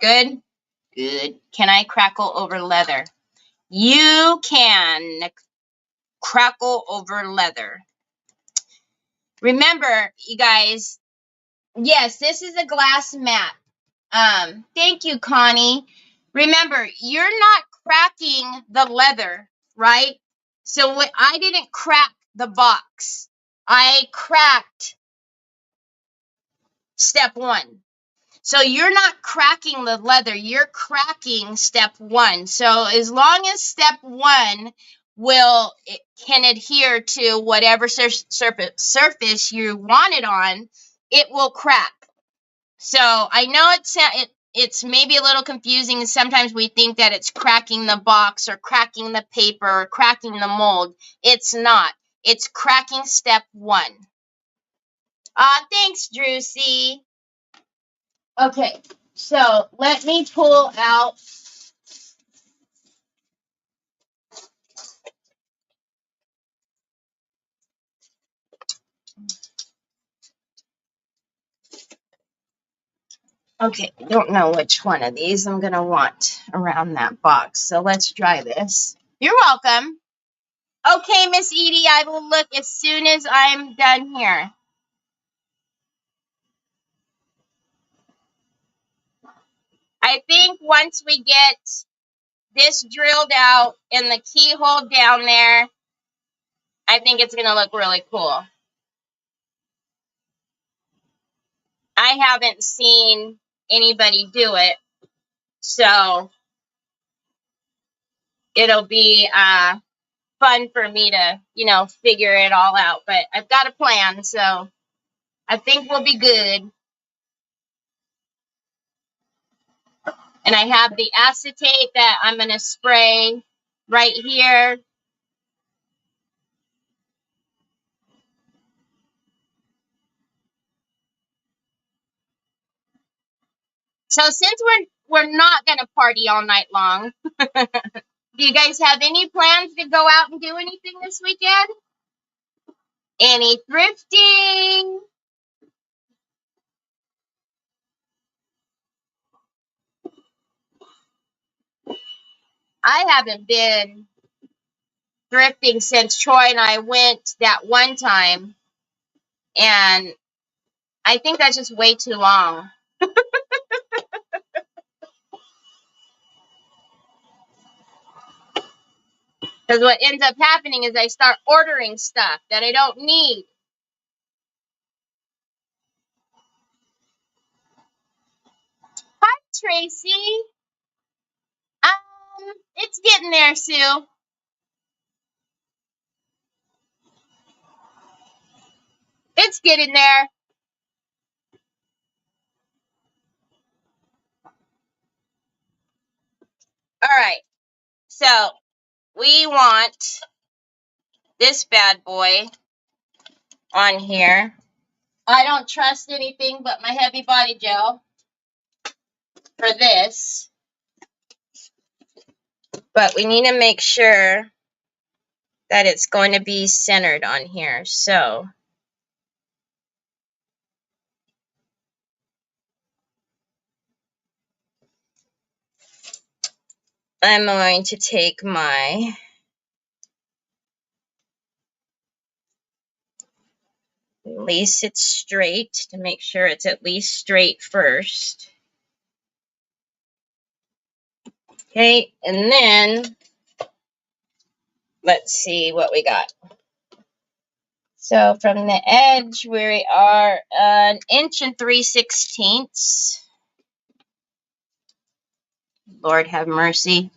Speaker 1: good? Good. Can I crackle over leather? You can crackle over leather. Remember, you guys, yes, this is a glass mat. Thank you, Connie. Remember, you're not cracking the leather, right? So I didn't crack the box. I cracked step one. So you're not cracking the leather, you're cracking step one. So as long as step one can adhere to whatever surface you want it on, it will crack. So I know it's maybe a little confusing. Sometimes we think that it's cracking the box or cracking the paper or cracking the mold. It's not. It's cracking step 1. Thanks, Drewsy. Okay, so let me pull out. Okay, I don't know which one of these I'm going to want around that box. So let's try this. You're welcome. Okay, Miss Edie, I will look as soon as I'm done here. I think once we get this drilled out and the keyhole down there, I think it's going to look really cool. I haven't seen anybody do it, so it'll be fun for me to, figure it all out. But I've got a plan, so I think we'll be good. And I have the acetate that I'm going to spray right here. So since we're not going to party all night long, do you guys have any plans to go out and do anything this weekend? Any thrifting? I haven't been thrifting since Troy and I went that one time, and I think that's just way too long. Because what ends up happening is I start ordering stuff that I don't need. Hi, Tracy. It's getting there, Sue. It's getting there. All right. So we want this bad boy on here. I don't trust anything but my heavy body gel for this. But we need to make sure that it's going to be centered on here. So I'm going to take my lace it straight to make sure it's at least straight first. Okay, and then let's see what we got. So from the edge, we are 1 3/16 inches. Lord have mercy.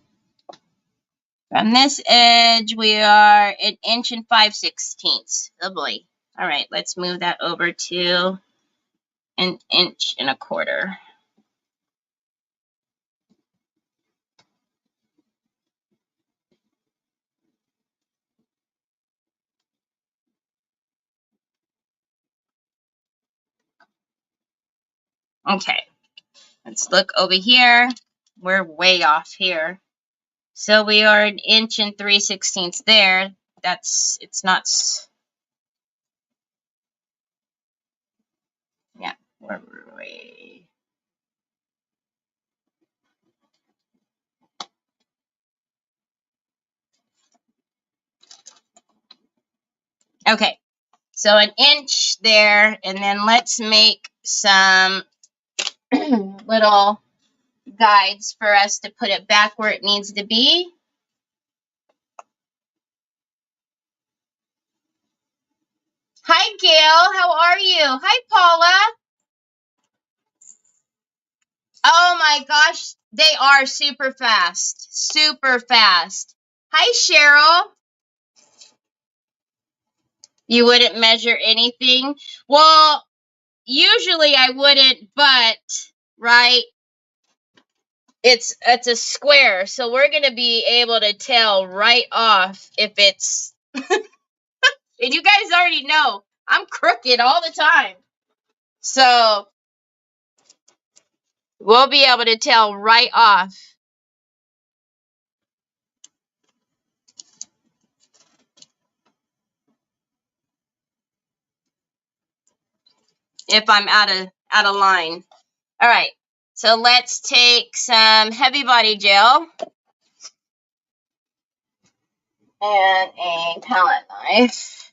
Speaker 1: From this edge, we are 1 5/16 inches. Oh boy. All right, let's move that over to 1 1/4 inches. Okay, let's look over here. We're way off here. So we are 1 3/16 inches there. It's not, yeah, we're way. Okay, so 1 inch there, and then let's make some little guides for us to put it back where it needs to be. Hi, Gail. How are you? Hi, Paula. Oh, my gosh. They are super fast. Super fast. Hi, Cheryl. You wouldn't measure anything? Well, usually I wouldn't, but, right? it's a square, so we're going to be able to tell right off if it's, and you guys already know, I'm crooked all the time. So we'll be able to tell right off if I'm out of line. All right, so let's take some heavy body gel and a palette knife.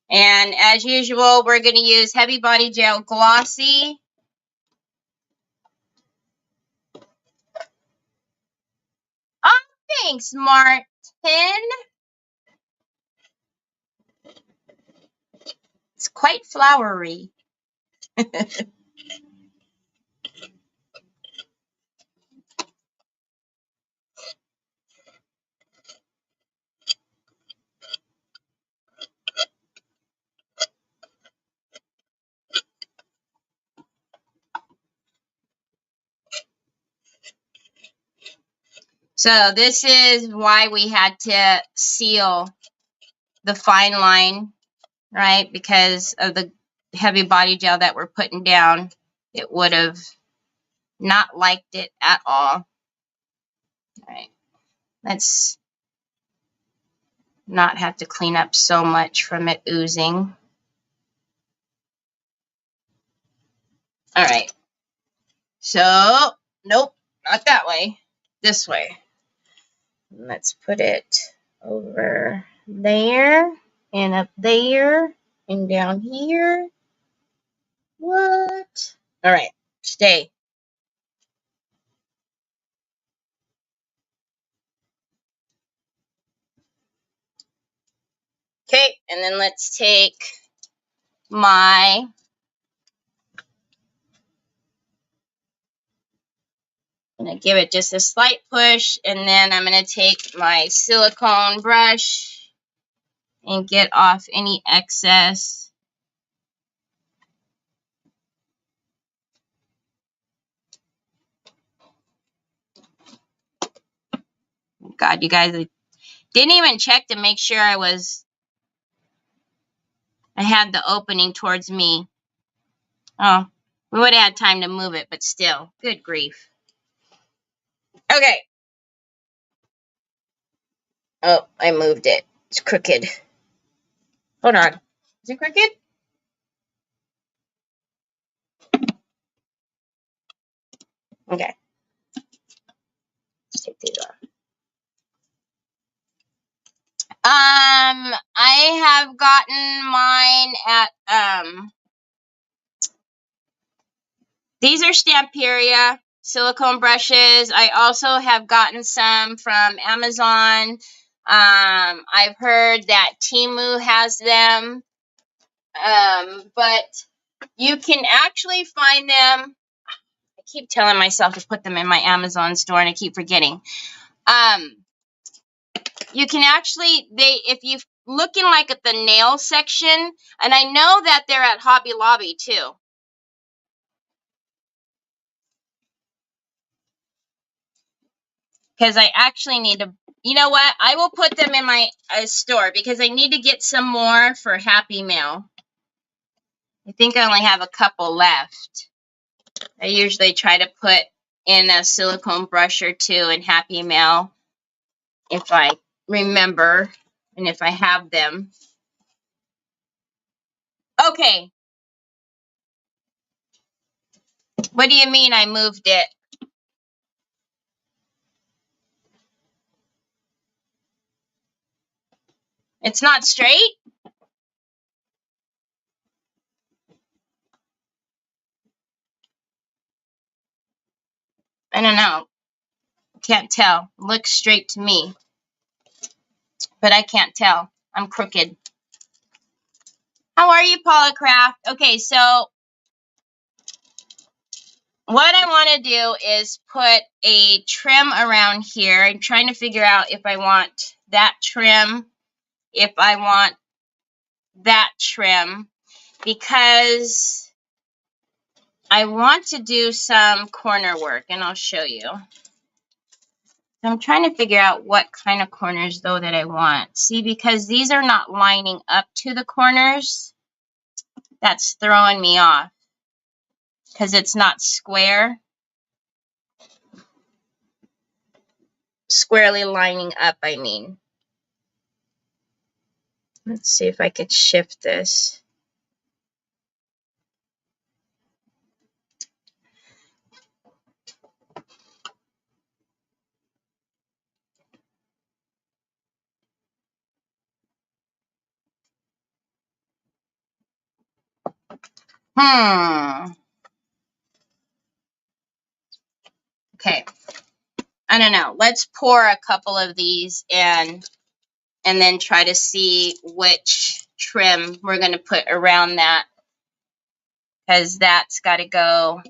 Speaker 1: And as usual, we're going to use heavy body gel glossy. Oh, thanks, Martin. It's quite flowery. So this is why we had to seal the fine line, right? Because of the heavy body gel that we're putting down. It would have not liked it at all. All right. Let's not have to clean up so much from it oozing. All right. So, nope, not that way. This way. Let's put it over there and up there and down here. What? All right, stay. Okay, and then let's take my I'm going to give it just a slight push, and then I'm going to take my silicone brush and get off any excess. God, you guys, I didn't even check to make sure I had the opening towards me. Oh, we would have had time to move it, but still, good grief. Okay. Oh, I moved it. It's crooked. Hold on. Is it crooked? Okay. Let's take these off. I have gotten mine at, these are Stamperia silicone brushes. I also have gotten some from Amazon. I've heard that Temu has them. But you can actually find them. I keep telling myself to put them in my Amazon store and I keep forgetting. You can actually, if you looking like at the nail section, and I know that they're at Hobby Lobby too. Because I actually need to, you know what? I will put them in my store because I need to get some more for Happy Mail. I think I only have a couple left. I usually try to put in a silicone brush or two in Happy Mail if I remember and if I have them. Okay. What do you mean I moved it? It's not straight? I don't know. Can't tell. Looks straight to me. But I can't tell. I'm crooked. How are you, Paula Craft? Okay, so what I want to do is put a trim around here. I'm trying to figure out if I want that trim, if I want that trim, because I want to do some corner work, and I'll show you. I'm trying to figure out what kind of corners, though, that I want. See, because these are not lining up to the corners, that's throwing me off. Because it's not square. Squarely lining up, I mean. Let's see if I could shift this. Okay. I don't know. Let's pour a couple of these and then try to see which trim we're going to put around that. Because that's got to go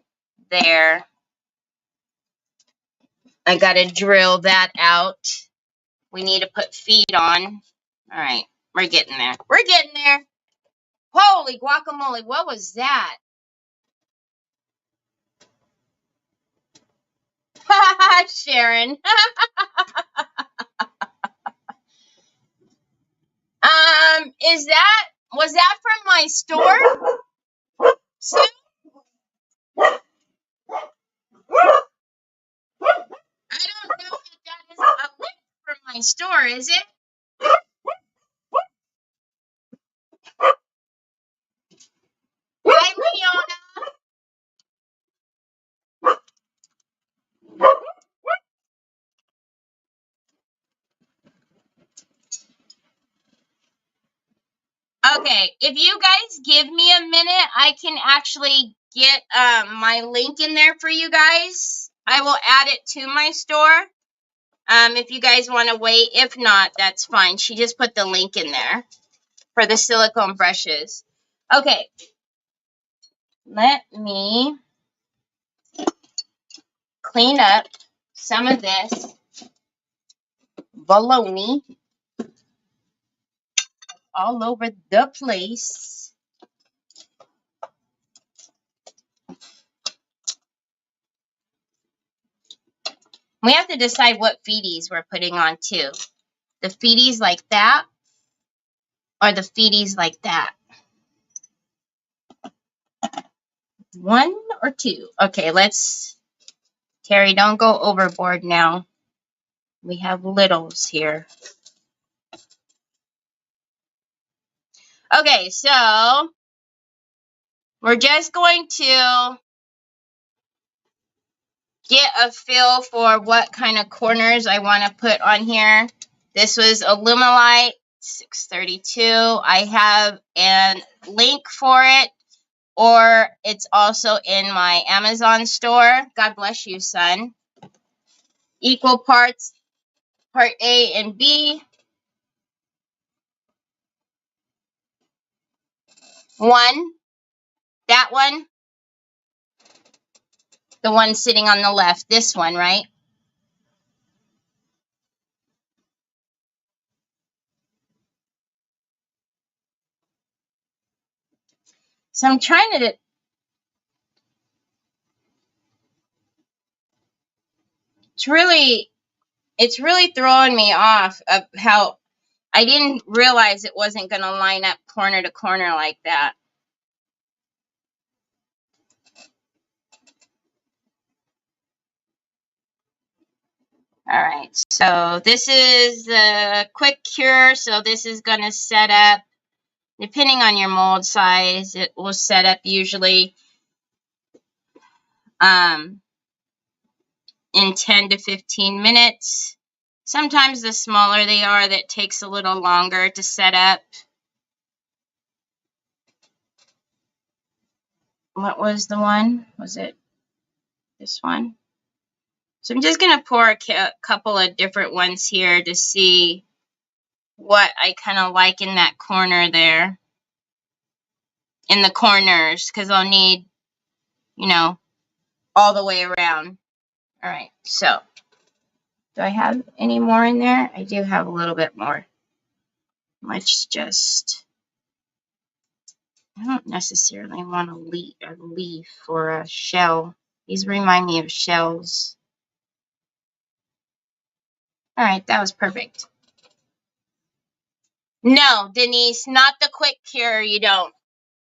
Speaker 1: there. I got to drill that out. We need to put feet on. All right. We're getting there. We're getting there. Holy guacamole. What was that? Sharon. Was that from my store? Sue? I don't know if that is a link from my store, is it? Hi, Leona. Okay, if you guys give me a minute, I can actually get my link in there for you guys. I will add it to my store. If you guys want to wait, if not, that's fine. She just put the link in there for the silicone brushes. Okay, let me clean up some of this baloney all over the place. We have to decide what feeties we're putting on too. The feeties like that or the feeties like that. One or two. Okay, let's, Terry, don't go overboard now. We have littles here. Okay, so we're just going to get a feel for what kind of corners I want to put on here. This was Alumilite 632. I have a link for it, or it's also in my Amazon store. God bless you, son. Equal parts, part A and B. One, that one, the one sitting on the left, this one, right? So I'm trying to, it's really throwing me off of how I didn't realize it wasn't going to line up corner to corner like that. All right, so this is the quick cure. So this is going to set up, depending on your mold size, it will set up usually in 10 to 15 minutes. Sometimes the smaller they are, that takes a little longer to set up. What was the one? Was it this one? So I'm just going to pour a couple of different ones here to see what I kind of like in that corner there. In the corners, because I'll need, you know, all the way around. All right, so do I have any more in there? I do have a little bit more. Let's just I don't necessarily want a leaf or a shell. These remind me of shells. All right, that was perfect. No, Denise, not the quick cure. You don't.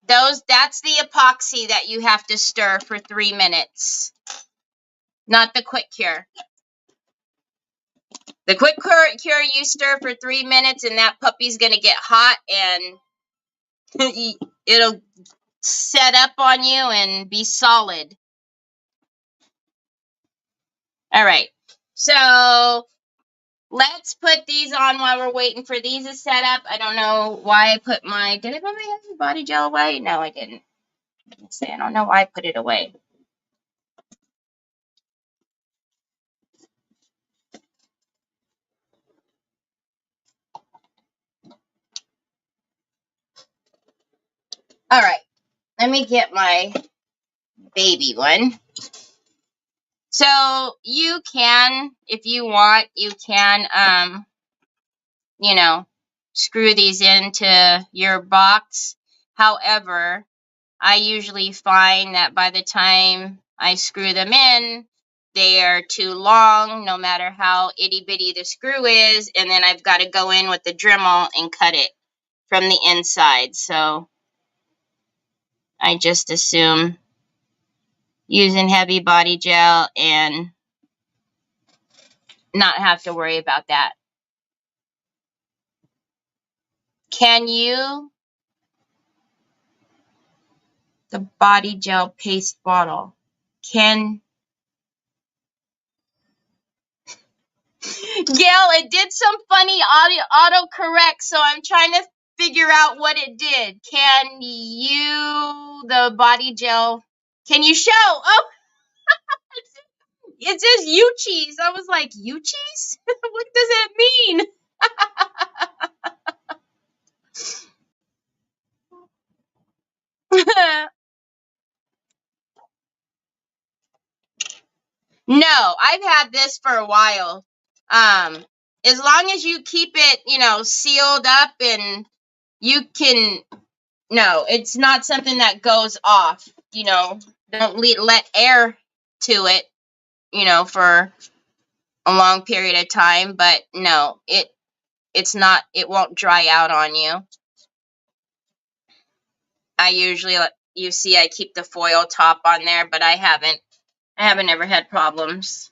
Speaker 1: That's the epoxy that you have to stir for 3 minutes. Not the quick cure. The quick cure you stir for 3 minutes and that puppy's going to get hot and it'll set up on you and be solid. All right. So let's put these on while we're waiting for these to set up. I don't know why I put my... Did I put my heavy body gel away? No, I didn't. I don't know why I put it away. All right. Let me get my baby one. So you can, if you want, you can, screw these into your box. However, I usually find that by the time I screw them in, they are too long, no matter how itty bitty the screw is, and then I've got to go in with the Dremel and cut it from the inside. So I just assume using heavy body gel and not have to worry about that. Can you? The body gel paste bottle. Gail, it did some funny auto correct, so I'm trying to figure out what it did. Can you, the body gel, can you show? Oh, it says you cheese. I was like, you cheese? What does that mean? No, I've had this for a while. As long as you keep it, sealed up and you can, no, it's not something that goes off, don't let air to it, for a long period of time, but no, it's not, it won't dry out on you. I usually, you see, I keep the foil top on there, but I haven't ever had problems.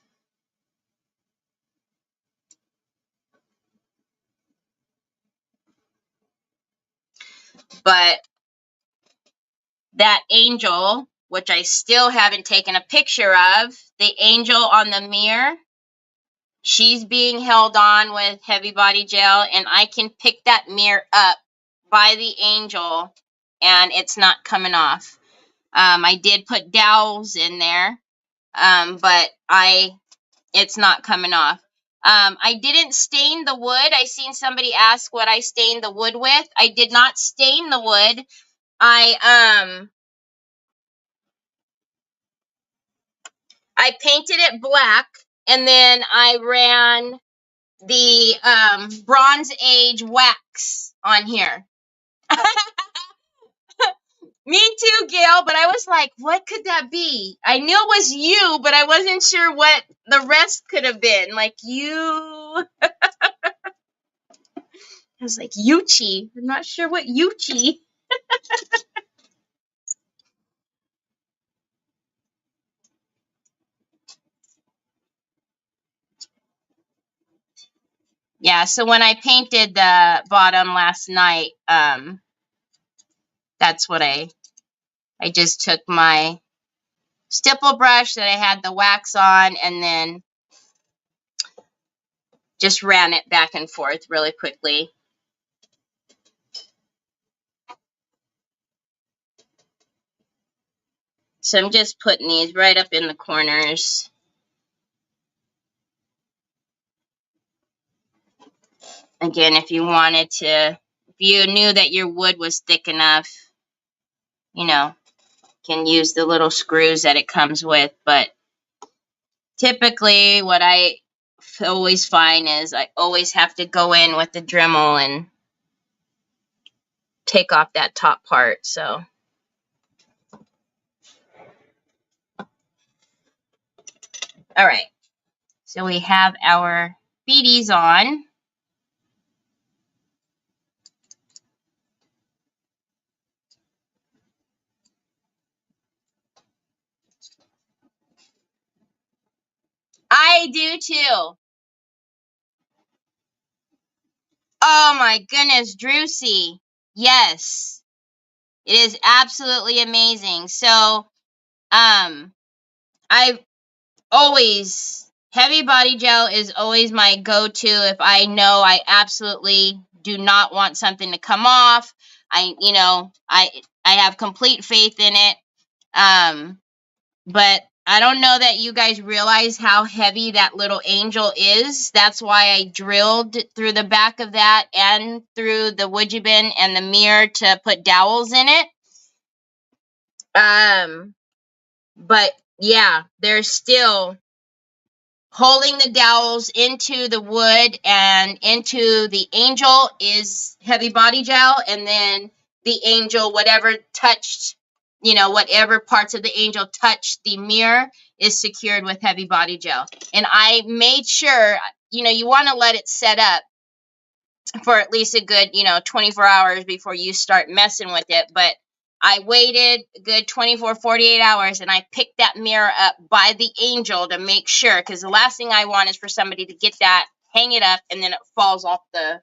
Speaker 1: But that angel, which I still haven't taken a picture of, the angel on the mirror, she's being held on with heavy body gel, and I can pick that mirror up by the angel, and it's not coming off. I did put dowels in there, but it's not coming off. I didn't stain the wood. I seen somebody ask what I stained the wood with. I did not stain the wood. I painted it black, and then I ran the Bronze Age wax on here. Me too, Gail, but I was like, what could that be? I knew it was you, but I wasn't sure what the rest could have been. Like, you... I was like, Yuchi. I'm not sure what Yuchi. Yeah, so when I painted the bottom last night, that's what I just took my stipple brush that I had the wax on and then just ran it back and forth really quickly. So I'm just putting these right up in the corners. Again, if you wanted to, if you knew that your wood was thick enough, can use the little screws that it comes with. But typically what I always find is I always have to go in with the Dremel and take off that top part. So, all right. So we have our beadies on. I do too. Oh my goodness, Drusy. Yes. It is absolutely amazing. So, I've always, heavy body gel is always my go-to if I know I absolutely do not want something to come off. I have complete faith in it. But I don't know that you guys realize how heavy that little angel is. That's why I drilled through the back of that and through the woodgie bin and the mirror to put dowels in it. But yeah, there's still holding the dowels into the wood and into the angel is heavy body gel, and then the angel, whatever touched, whatever parts of the angel touched the mirror is secured with heavy body gel. And I made sure, you want to let it set up for at least a good, 24 hours before you start messing with it. But I waited a good 24, 48 hours, and I picked that mirror up by the angel to make sure, because the last thing I want is for somebody to get that, hang it up, and then it falls off the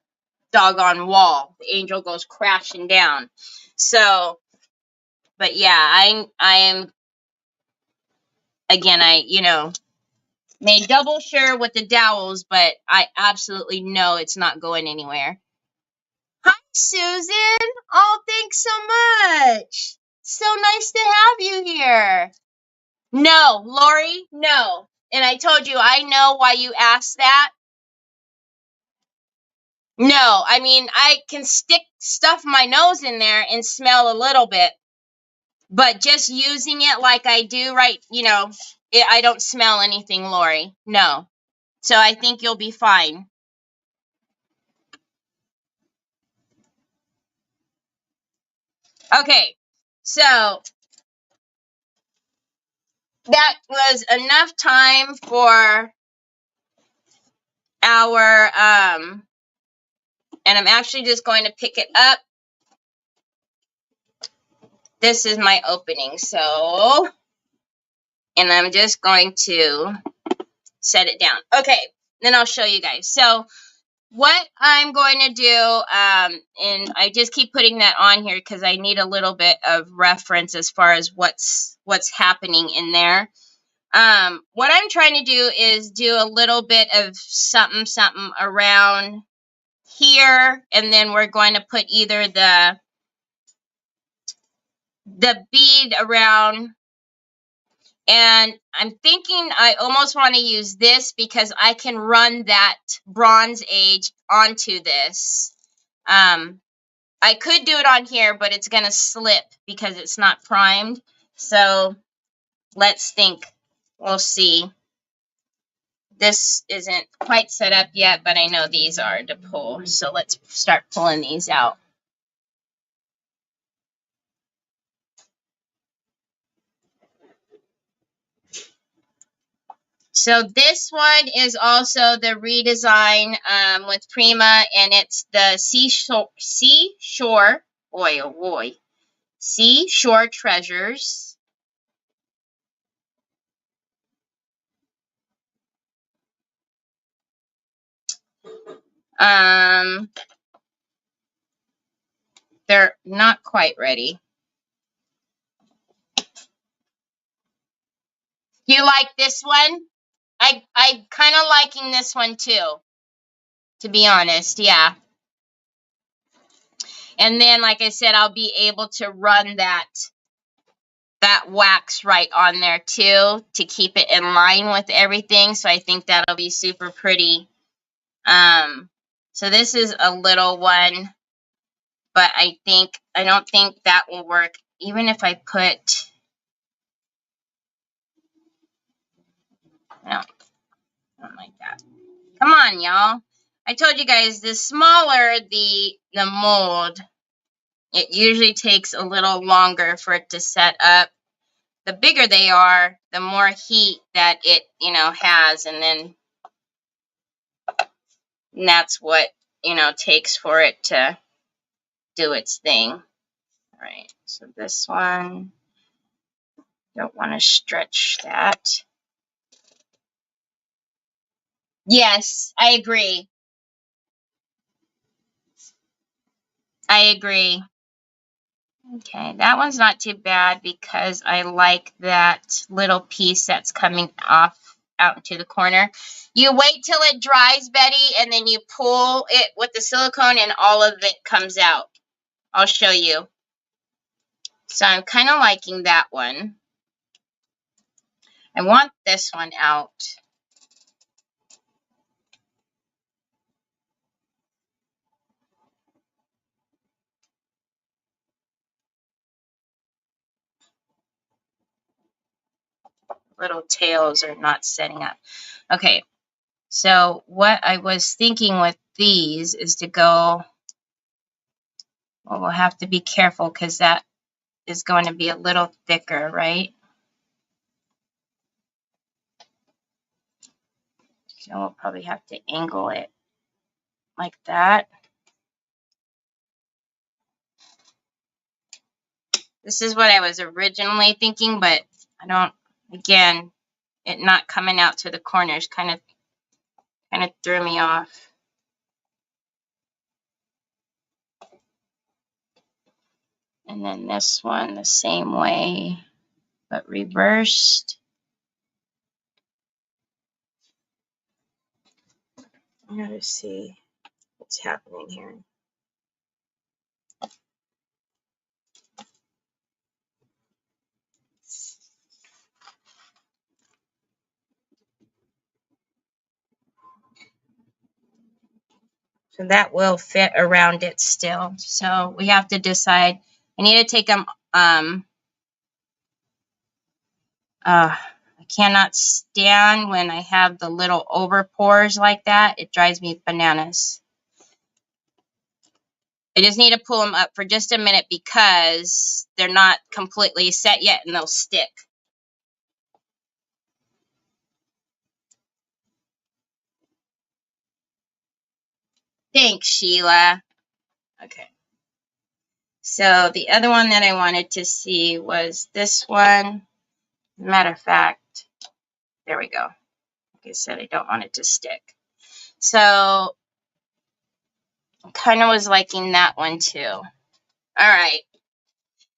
Speaker 1: doggone wall. The angel goes crashing down. So, but yeah, I am, again, made double sure with the dowels, but I absolutely know it's not going anywhere. Hi, Susan. Oh, thanks so much. So nice to have you here. No, Lori, no. And I told you, I know why you asked that. No, I mean, I can stuff my nose in there and smell a little bit, but just using it like I do I don't smell anything, Lori. No. So I think you'll be fine. Okay, so that was enough time for our, and I'm actually just going to pick it up. This is my opening, so, and I'm just going to set it down. Okay, then I'll show you guys. So what I'm going to do, and I just keep putting that on here because I need a little bit of reference as far as what's happening in there. What I'm trying to do is do a little bit of something around here, and then we're going to put either the bead around, and I'm thinking I almost want to use this because I can run that Bronze Age onto this. I could do it on here, but it's going to slip because it's not primed. So let's think. We'll see. This isn't quite set up yet, but I know these are to pull. So let's start pulling these out. So this one is also the redesign with Prima, and it's the Seashore, boy oh boy, Seashore Treasures. They're not quite ready. You like this one? I kind of liking this one too, to be honest. Yeah. And then, like I said, I'll be able to run that wax right on there too to keep it in line with everything. So I think that'll be super pretty. So this is a little one, but I don't think that will work. Even if I put, no, I don't like that. Come on, y'all. I told you guys, the smaller the mold, It usually takes a little longer for it to set up. The bigger they are, the more heat that it, has, and that's what, takes for it to do its thing. All right, so this one, don't want to stretch that. Yes, I agree. I agree. Okay, that one's not too bad because I like that little piece that's coming off out into the corner. You wait till it dries, Betty, and then you pull it with the silicone and all of it comes out. I'll show you. So I'm kind of liking that one. I want this one out. Little tails are not setting up. Okay, so what I was thinking with these is to go, well, we'll have to be careful because that is going to be a little thicker, right? So we'll probably have to angle it like that. This is what I was originally thinking, but I don't, again, it not coming out to the corners kind of threw me off. And then this one the same way, but reversed. I gotta see what's happening here. So that will fit around it still. So we have to decide. I need to take them, I cannot stand when I have the little over pores like that. It drives me bananas. I just need to pull them up for just a minute because they're not completely set yet and they'll stick. Thanks, Sheila. Okay. So the other one that I wanted to see was this one. Matter of fact, there we go. Like I said, I don't want it to stick. So I kind of was liking that one too. All right.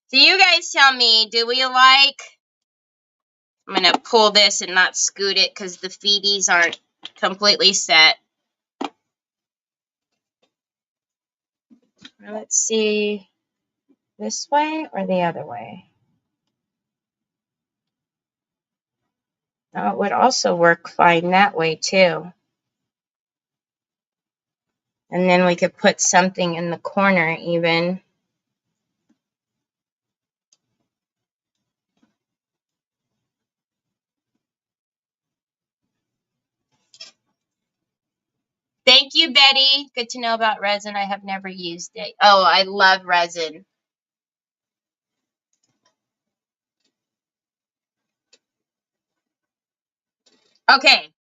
Speaker 1: So you guys tell me, do we like... I'm going to pull this and not scoot it because the feeties aren't completely set. Let's see, this way or the other way? Now, it would also work fine that way too. And then we could put something in the corner even. Thank you, Betty. Good to know about resin. I have never used it. Oh, I love resin. Okay.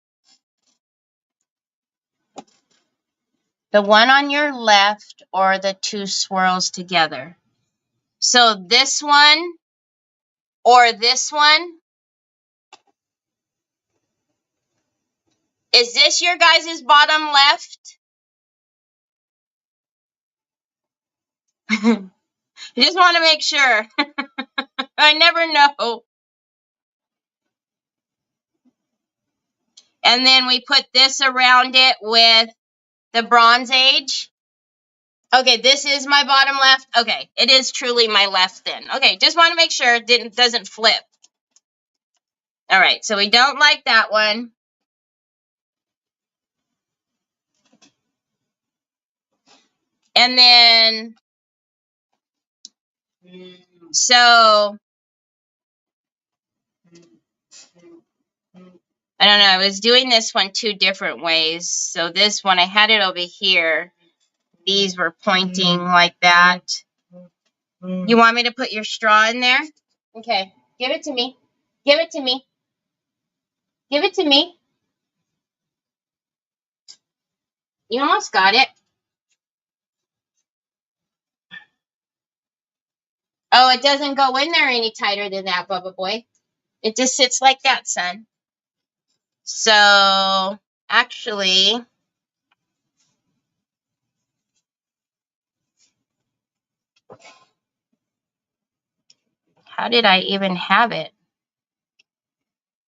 Speaker 1: The one on your left or the two swirls together. So this one or this one. Is this your guys' bottom left? I just want to make sure. I never know. And then we put this around it with the Bronze Age. Okay, this is my bottom left. Okay, it is truly my left then. Okay, just want to make sure it doesn't flip. All right, so we don't like that one. And then, so, I don't know. I was doing this one two different ways. So this one, I had it over here. These were pointing like that. You want me to put your straw in there? Okay. Give it to me. Give it to me. Give it to me. You almost got it. Oh, it doesn't go in there any tighter than that, Bubba Boy. It just sits like that, son. So, actually, how did I even have it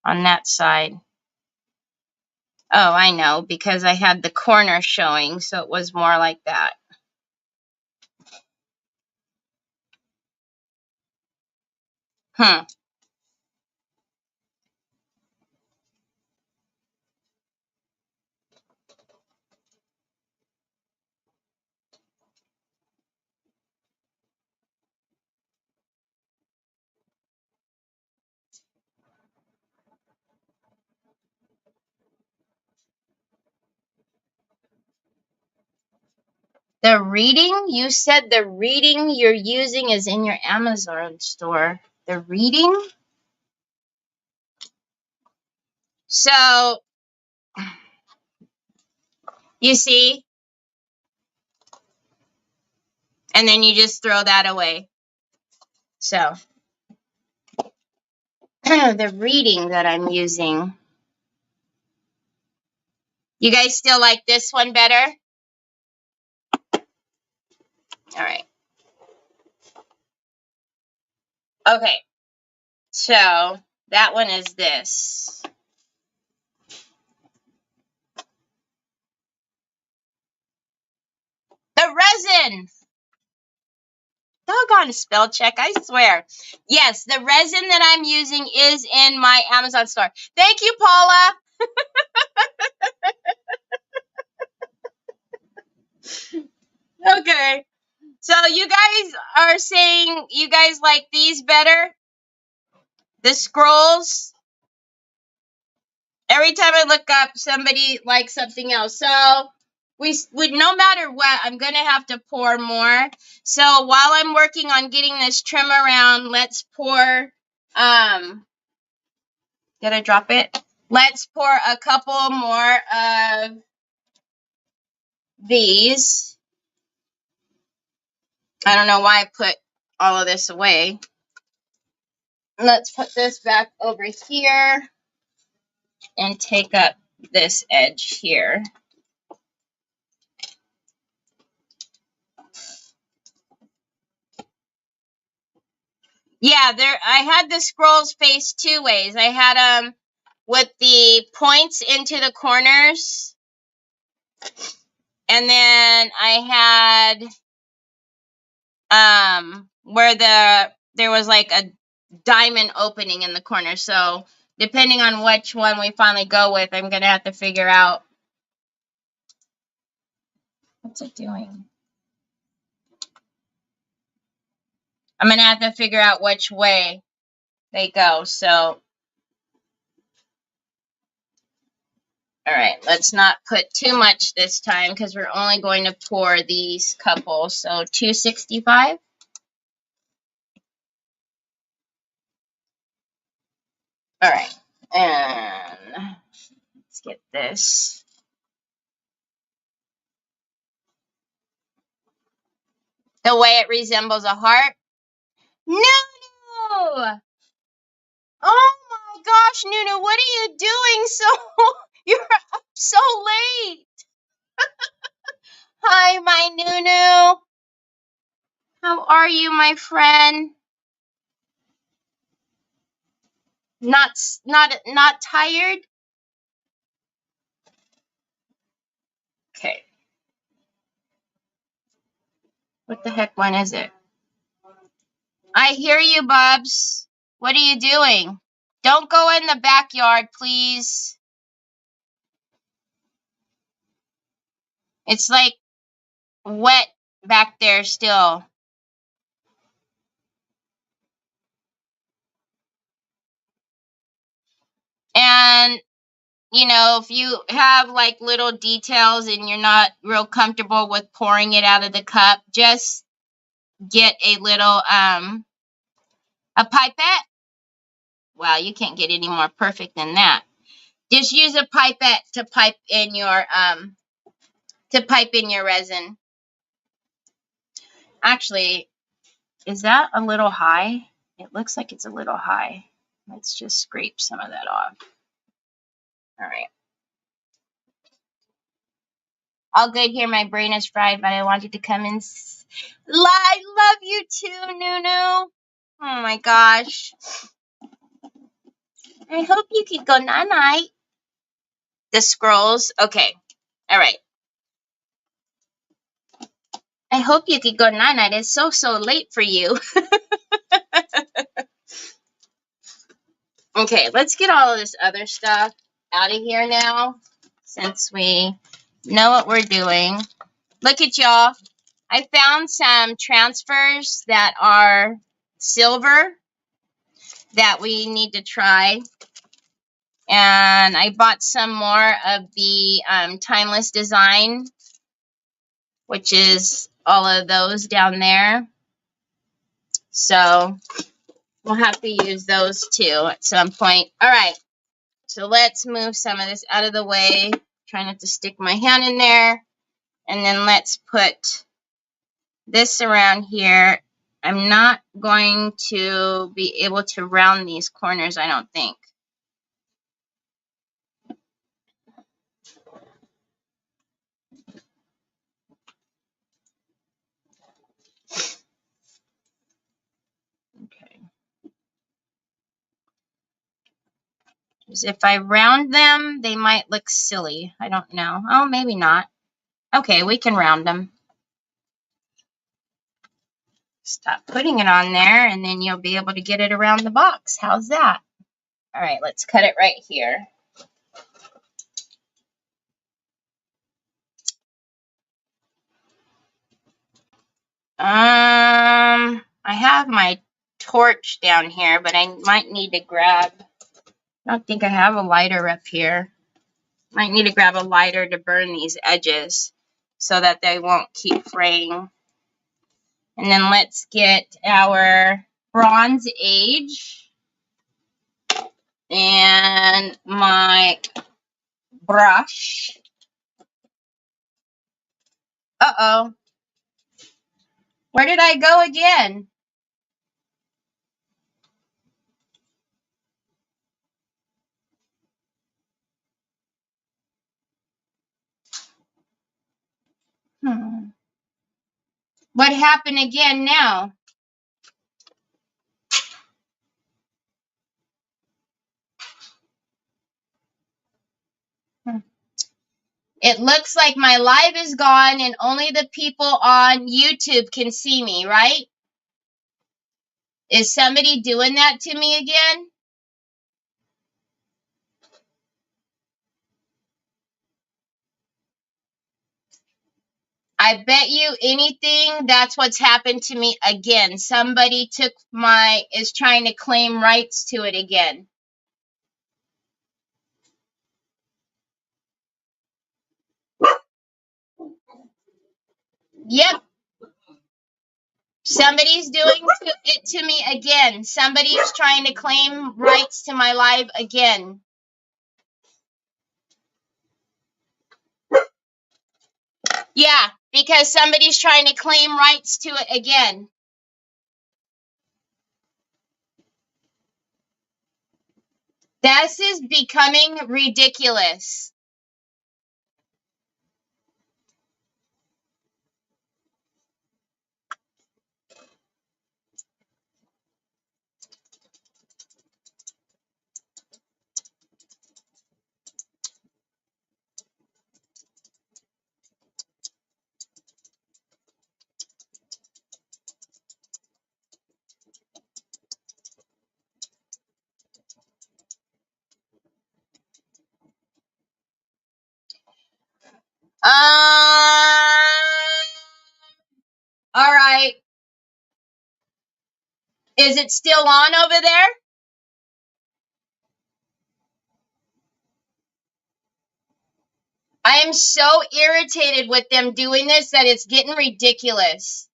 Speaker 1: on that side? Oh, I know, because I had the corner showing, so it was more like that. The reading? You said the reading you're using is in your Amazon store. The reading? So, you see? And then you just throw that away. So, the reading that I'm using. You guys still like this one better? All right. Okay. So, that one is this. The resin! Doggone spell check, I swear. Yes, the resin that I'm using is in my Amazon store. Thank you, Paula. Okay. So you guys are saying you guys like these better? The scrolls? Every time I look up, somebody likes something else. So we no matter what, I'm going to have to pour more. So while I'm working on getting this trim around, let's pour, did I drop it? Let's pour a couple more of these. I don't know why I put all of this away. Let's put this back over here and take up this edge here. Yeah, I had the scrolls faced two ways. I had them with the points into the corners, and then I had where there was like a diamond opening in the corner. So depending on which one we finally go with, I'm gonna have to figure out. What's it doing? I'm gonna have to figure out which way they go. So, all right, let's not put too much this time because we're only going to pour these couple. So 265. All right, and let's get this. The way it resembles a heart. No! Oh my gosh, Nunu, what are you doing? You're up so late. Hi, my Nunu. How are you, my friend? Not tired? Okay. What the heck one is it? I hear you, Bubs. What are you doing? Don't go in the backyard, please. It's like wet back there still. And, you know, if you have like little details and you're not real comfortable with pouring it out of the cup, just get a little a pipette. Wow, you can't get any more perfect than that. Just use a pipette to pipe in your resin. Actually, is that a little high? It looks like it's a little high. Let's just scrape some of that off. All right. All good here. My brain is fried, but I wanted to come in. I love you too, Nunu. Oh my gosh. I hope you could go night-night. The scrolls. Okay. All right. I hope you could go night-night. It's so late for you. Okay, let's get all of this other stuff out of here now, since we know what we're doing. Look at y'all. I found some transfers that are silver that we need to try. And I bought some more of the Timeless Design, which is all of those down there. So we'll have to use those too at some point. All right. So let's move some of this out of the way. Try not to stick my hand in there. And then let's put this around here. I'm not going to be able to round these corners, I don't think. Okay. Because if I round them, they might look silly. I don't know. Oh, maybe not. Okay, we can round them. Stop putting it on there, and then you'll be able to get it around the box. How's that? All right, let's cut it right here. I have my torch down here, but I might need to grab, I don't think I have a lighter up here. Might need to grab a lighter to burn these edges so that they won't keep fraying. And then let's get our Bronze Age and my brush. Uh-oh. Where did I go again? What happened again now? It looks like my live is gone and only the people on YouTube can see me, right? Is somebody doing that to me again? I bet you anything that's what's happened to me again. Somebody is trying to claim rights to it again. Yep. Somebody's doing it to me again. Somebody's trying to claim rights to my live again. Yeah, because somebody's trying to claim rights to it again. This is becoming ridiculous. All right. Is it still on over there? I am so irritated with them doing this that it's getting ridiculous.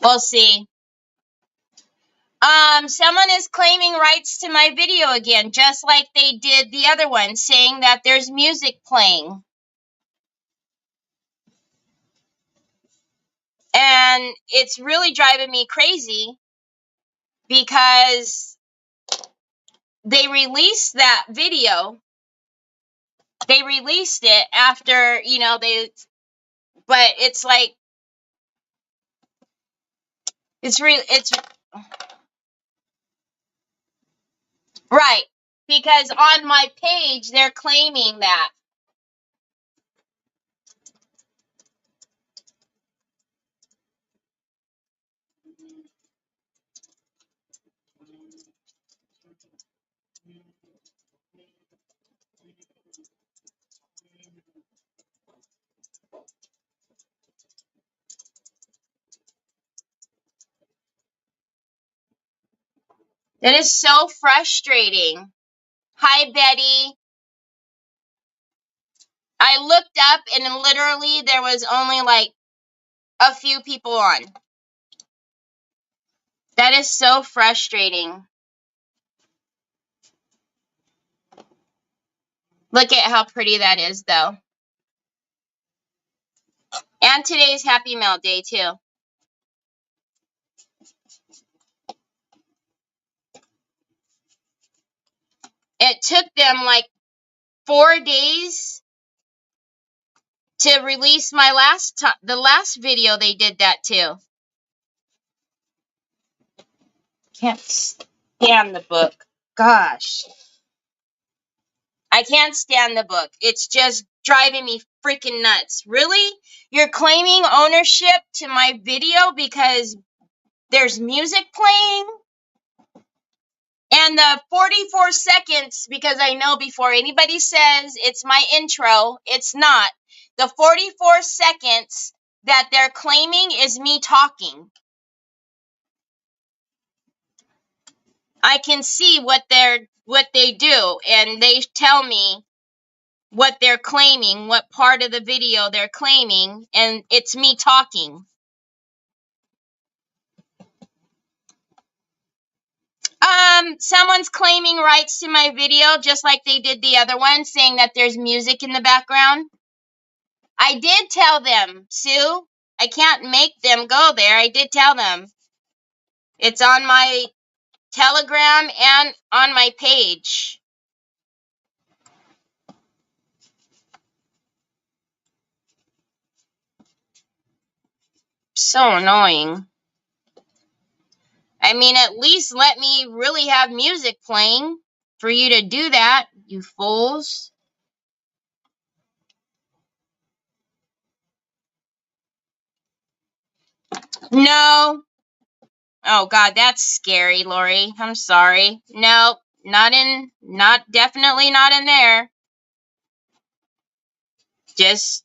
Speaker 1: We'll see. Someone is claiming rights to my video again, just like they did the other one, saying that there's music playing. And it's really driving me crazy because they released that video. They released it after, but it's like, it's right. Because on my page, they're claiming that. It is so frustrating. Hi, Betty. I looked up and literally there was only like a few people on. That is so frustrating. Look at how pretty that is, though. And today's Happy Mail Day, too. It took them like 4 days to release my the last video they did that too. Can't stand the book. Gosh. I can't stand the book. It's just driving me freaking nuts. Really? You're claiming ownership to my video because there's music playing? And the 44 seconds, because I know before anybody says it's my intro, it's not. The 44 seconds that they're claiming is me talking. I can see what they do, and they tell me what they're claiming, what part of the video they're claiming, and it's me talking. Someone's claiming rights to my video, just like they did the other one, saying that there's music in the background. I did tell them, Sue. I can't make them go there. I did tell them. It's on my Telegram and on my page. So annoying. I mean, at least let me really have music playing for you to do that, you fools. No. Oh, God, that's scary, Lori. I'm sorry. Nope. Definitely not in there. Just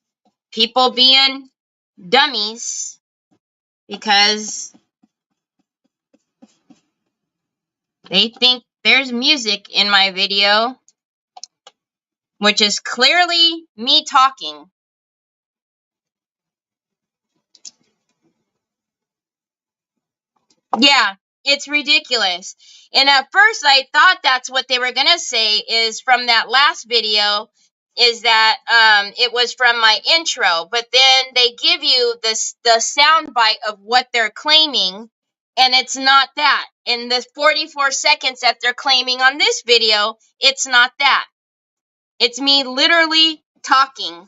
Speaker 1: people being dummies because they think there's music in my video, which is clearly me talking. Yeah, it's ridiculous. And at first I thought that's what they were going to say is from that last video is that it was from my intro. But then they give you the sound bite of what they're claiming, and it's not that. In the 44 seconds that they're claiming on this video, it's not that. It's me literally talking.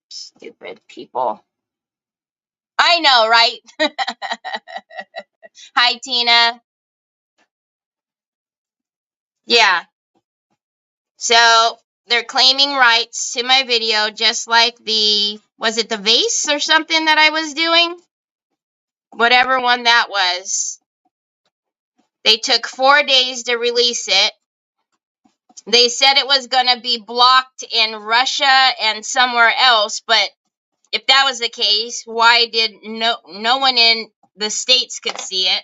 Speaker 1: Stupid people. I know, right? Hi, Tina. Yeah. So they're claiming rights to my video, just like was it the vase or something that I was doing? Whatever one that was. They took 4 days to release it. They said it was going to be blocked in Russia and somewhere else, but if that was the case, why did no one in the states could see it.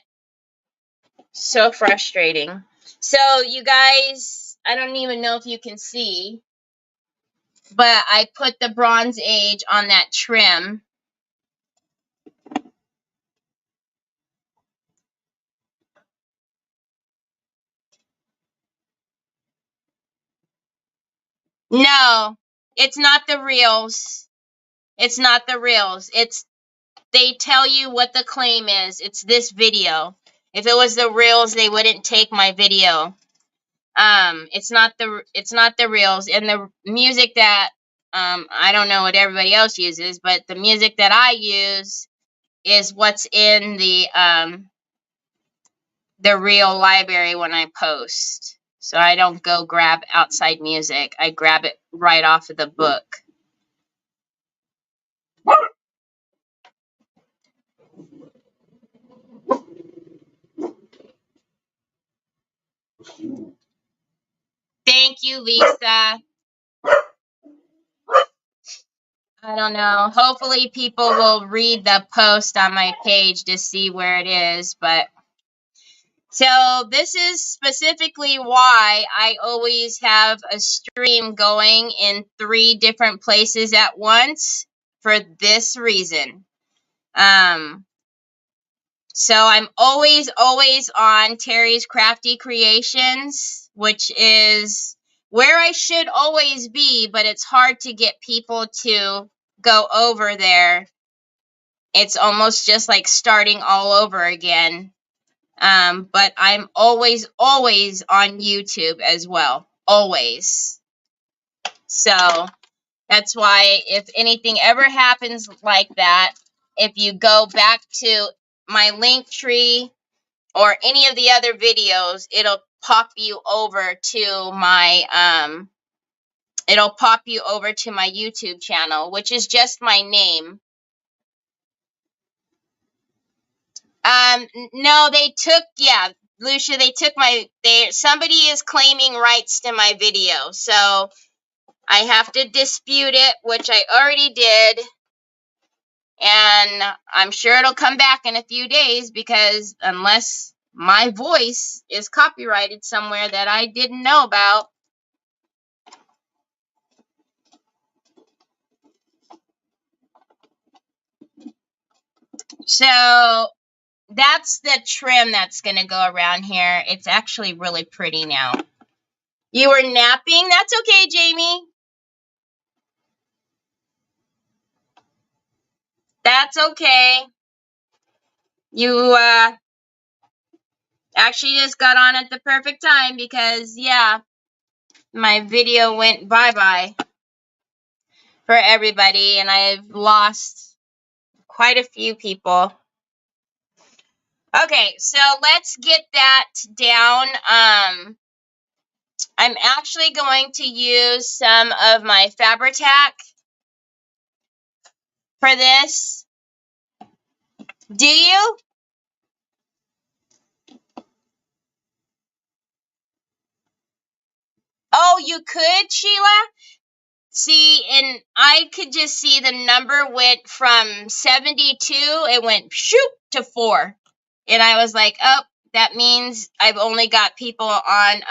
Speaker 1: So frustrating. So you guys, I don't even know if you can see, but I put the Bronze Age on that trim. No, it's not the reels. It's not the reels. They tell you what the claim is. It's this video. If it was the reels, they wouldn't take my video. It's not the reels, and the music that I don't know what everybody else uses, but the music that I use is what's in the reel library when I post. So I don't go grab outside music. I grab it right off of the book. Thank you, Lisa. I don't know. Hopefully people will read the post on my page to see where it is, but so this is specifically why I always have a stream going in 3 different places at once, for this reason. So I'm always on Terry's Crafty Creations, which is where I should always be, but it's hard to get people to go over there. It's almost just like starting all over again. But I'm always on YouTube as well. Always. So that's why if anything ever happens like that, if you go back to my link tree or any of the other videos, it'll pop you over to my YouTube channel, which is just my name. No, they took, yeah, Lucia, they took somebody is claiming rights to my video, so I have to dispute it, which I already did, and I'm sure it'll come back in a few days, because unless my voice is copyrighted somewhere that I didn't know about. So that's the trim that's going to go around here. It's actually really pretty now. You were napping? That's okay, Jamie. That's okay. You actually just got on at the perfect time because, yeah, my video went bye-bye for everybody, and I've lost quite a few people. Okay, so let's get that down. I'm actually going to use some of my Fabri-Tac for this. Do you? Oh, you could, Sheila? See, and I could just see the number went from 72, it went shoot to 4. And I was like, oh, that means I've only got people on,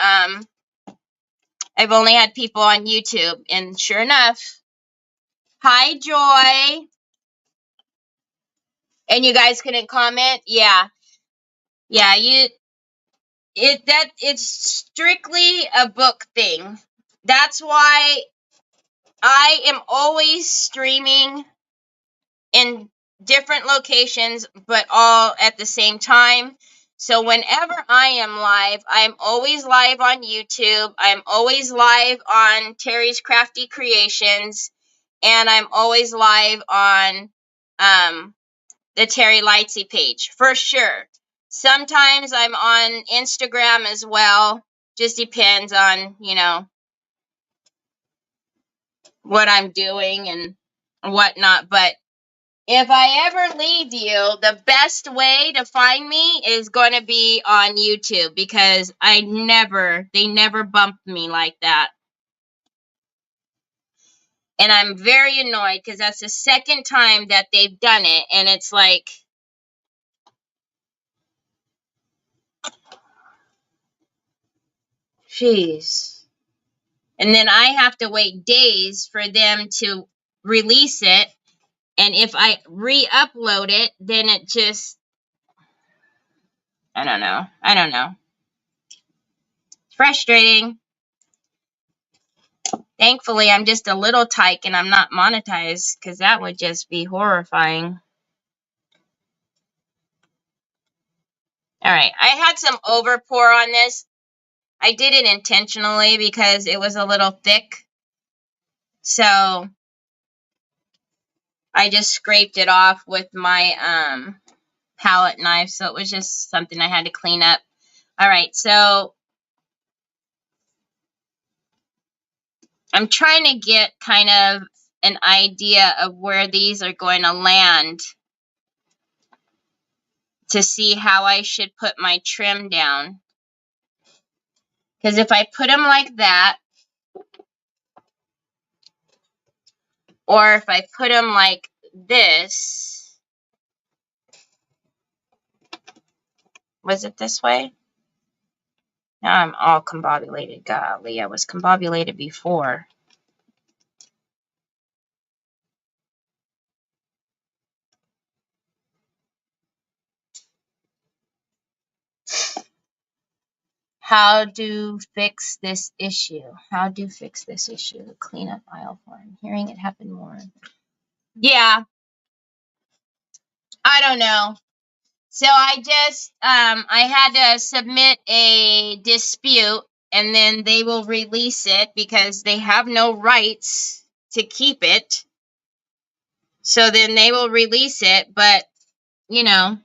Speaker 1: I've only had people on YouTube. And sure enough, hi, Joy. And you guys couldn't comment? Yeah. Yeah, it's strictly a book thing. That's why I am always streaming in different locations, but all at the same time. So whenever I am live, I'm always live on YouTube. I'm always live on Terry's Crafty Creations, and I'm always live on the Terry Lightsey page for sure. Sometimes I'm on Instagram as well. Just depends on, what I'm doing and whatnot. But if I ever leave you, the best way to find me is going to be on YouTube, because they never bumped me like that. And I'm very annoyed because that's the second time that they've done it. And it's like, Jeez. And then I have to wait days for them to release it. And if I re-upload it, then it just, I don't know. It's frustrating. Thankfully, I'm just a little tyke and I'm not monetized, because that would just be horrifying. All right, I had some overpour on this. I did it intentionally because it was a little thick. So I just scraped it off with my palette knife. So it was just something I had to clean up. All right, so I'm trying to get kind of an idea of where these are going to land to see how I should put my trim down. Because if I put them like that, or if I put them like this, was it this way? Now I'm all combobulated. Golly, I was combobulated before. How to fix this issue? How to fix this issue? Clean up aisle form. Hearing it happen more. Yeah. I don't know. So I just, I had to submit a dispute, and then they will release it because they have no rights to keep it. So then they will release it, but, you know,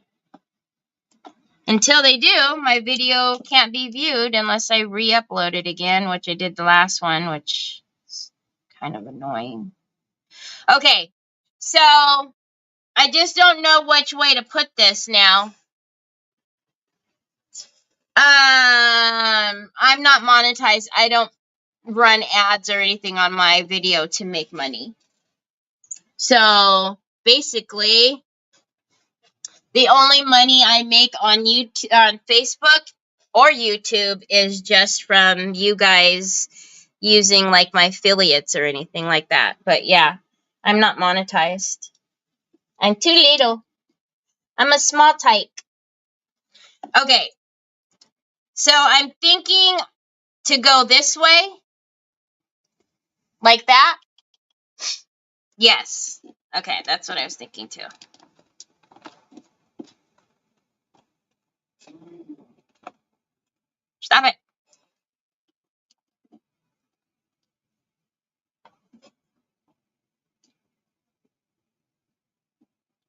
Speaker 1: until they do, my video can't be viewed unless I re-upload it again, which I did the last one, which is kind of annoying. Okay, so I just don't know which way to put this now. I'm not monetized. I don't run ads or anything on my video to make money. So basically, the only money I make on YouTube, on Facebook or YouTube, is just from you guys using like my affiliates or anything like that. But yeah, I'm not monetized. I'm too little. I'm a small type. Okay. So I'm thinking to go this way. Like that? Yes. Okay, that's what I was thinking too. Stop it.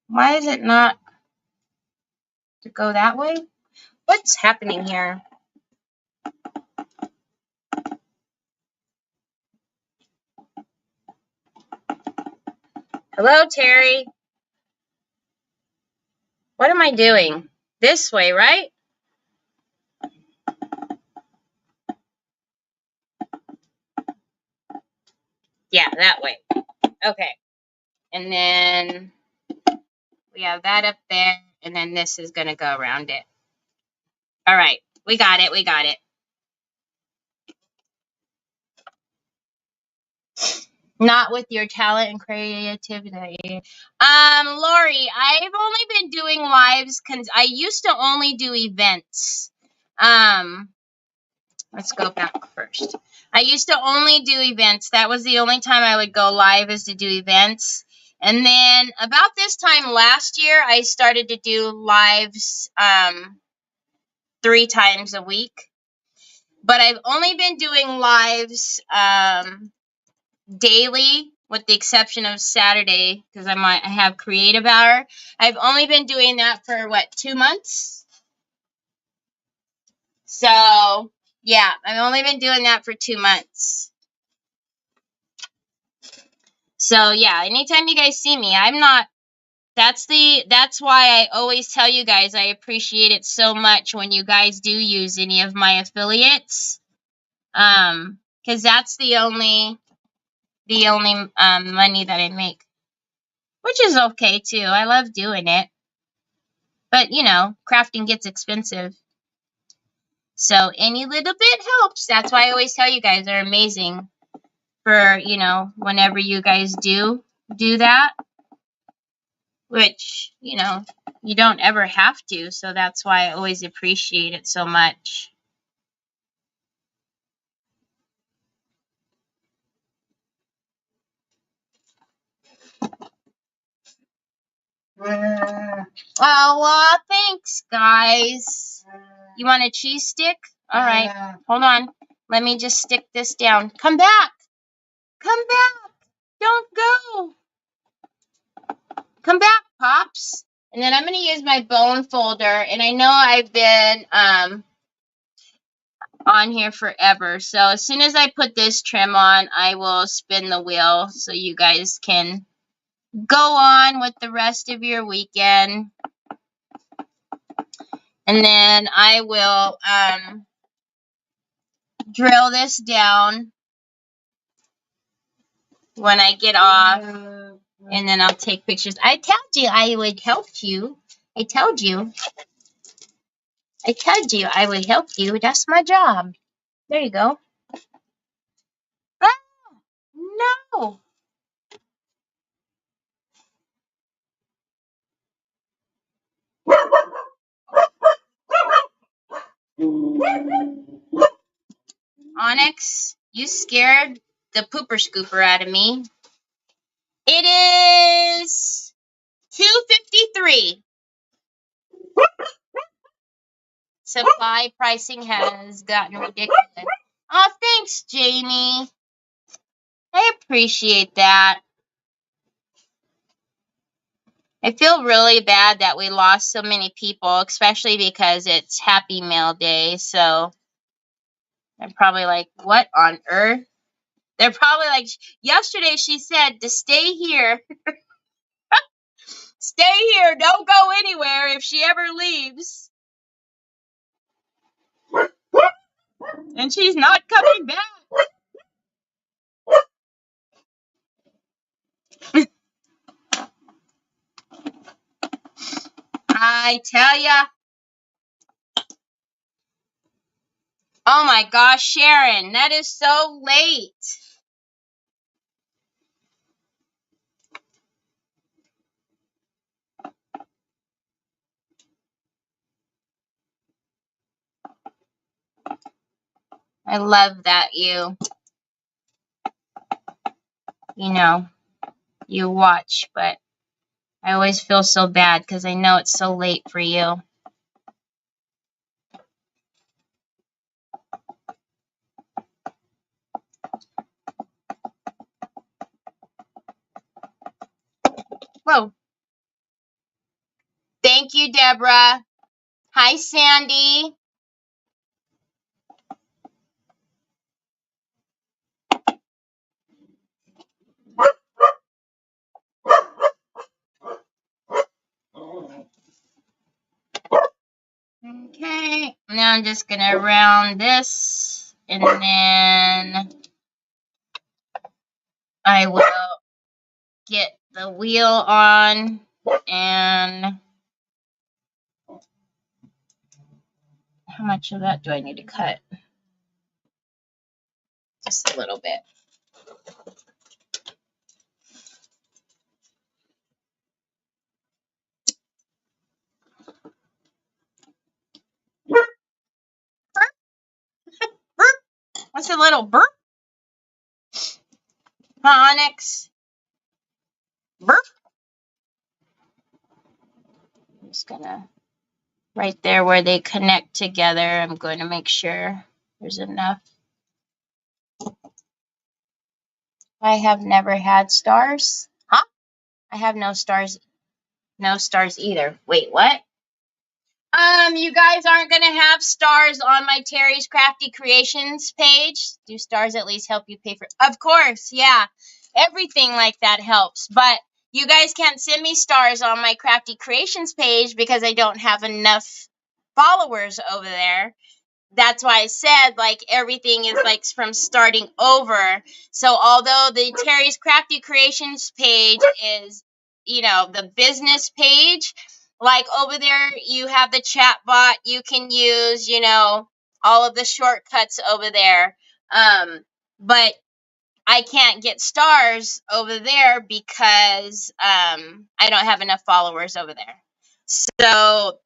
Speaker 1: Why is it not to go that way? What's happening here? Hello, Terry. What am I doing? This way, right? Yeah, that way. Okay. And then we have that up there, and then this is going to go around it. All right. We got it. We got it. Not with your talent and creativity. Lori, I've only been doing lives because I used to only do events. Let's go back first. I used to only do events. That was the only time I would go live, is to do events. And then about this time last year, I started to do lives 3 times a week. But I've only been doing lives daily, with the exception of Saturday, because I have creative hour. I've only been doing that for, 2 months? So, yeah, I've only been doing that for 2 months. So, yeah, anytime you guys see me, I'm not, that's why I always tell you guys I appreciate it so much when you guys do use any of my affiliates. Because that's the only money that I make, which is okay too. I love doing it, but you know, crafting gets expensive. So any little bit helps. That's why I always tell you guys they're amazing for, you know, whenever you guys do that, which, you know, you don't ever have to. So that's why I always appreciate it so much. Oh, thanks, guys. You want a cheese stick? All right. Hold on. Let me just stick this down. Come back. Come back. Don't go. Come back, Pops. And then I'm going to use my bone folder. And I know I've been on here forever. So as soon as I put this trim on, I will spin the wheel so you guys can go on with the rest of your weekend. And then I will drill this down when I get off. And then I'll take pictures. I told you I would help you. I told you I would help you. That's my job. There you go. Oh, no. Onyx, you scared the pooper scooper out of me. It is 2:53. Supply pricing has gotten ridiculous. Oh, thanks, Jamie. I appreciate that. I feel really bad that we lost so many people, especially because it's Happy Mail Day. So they're probably like, what on earth? They're probably like, yesterday she said to stay here. Stay here. Don't go anywhere if she ever leaves. And she's not coming back. I tell ya. Oh my gosh, Sharon, that is so late. I love that you know, you watch, but I always feel so bad because I know it's so late for you. Whoa. Thank you, Deborah. Hi, Sandy. Okay, now I'm just gonna round this, and then I will get the wheel on, and how much of that do I need to cut? Just a little bit. What's a little burp? Huh, Onyx? Burp? I'm just gonna, right there where they connect together, I'm going to make sure there's enough. I have never had stars. Huh? I have no stars. No stars either. Wait, what? You guys aren't gonna have stars on my Terry's Crafty Creations page. Do stars at least help you pay for? Of course, yeah. Everything like that helps, but you guys can't send me stars on my Crafty Creations page because I don't have enough followers over there. That's why I said like everything is like from starting over. So although the Terry's Crafty Creations page is, the business page, like over there you have the chat bot you can use, all of the shortcuts over there. But I can't get stars over there because I don't have enough followers over there. So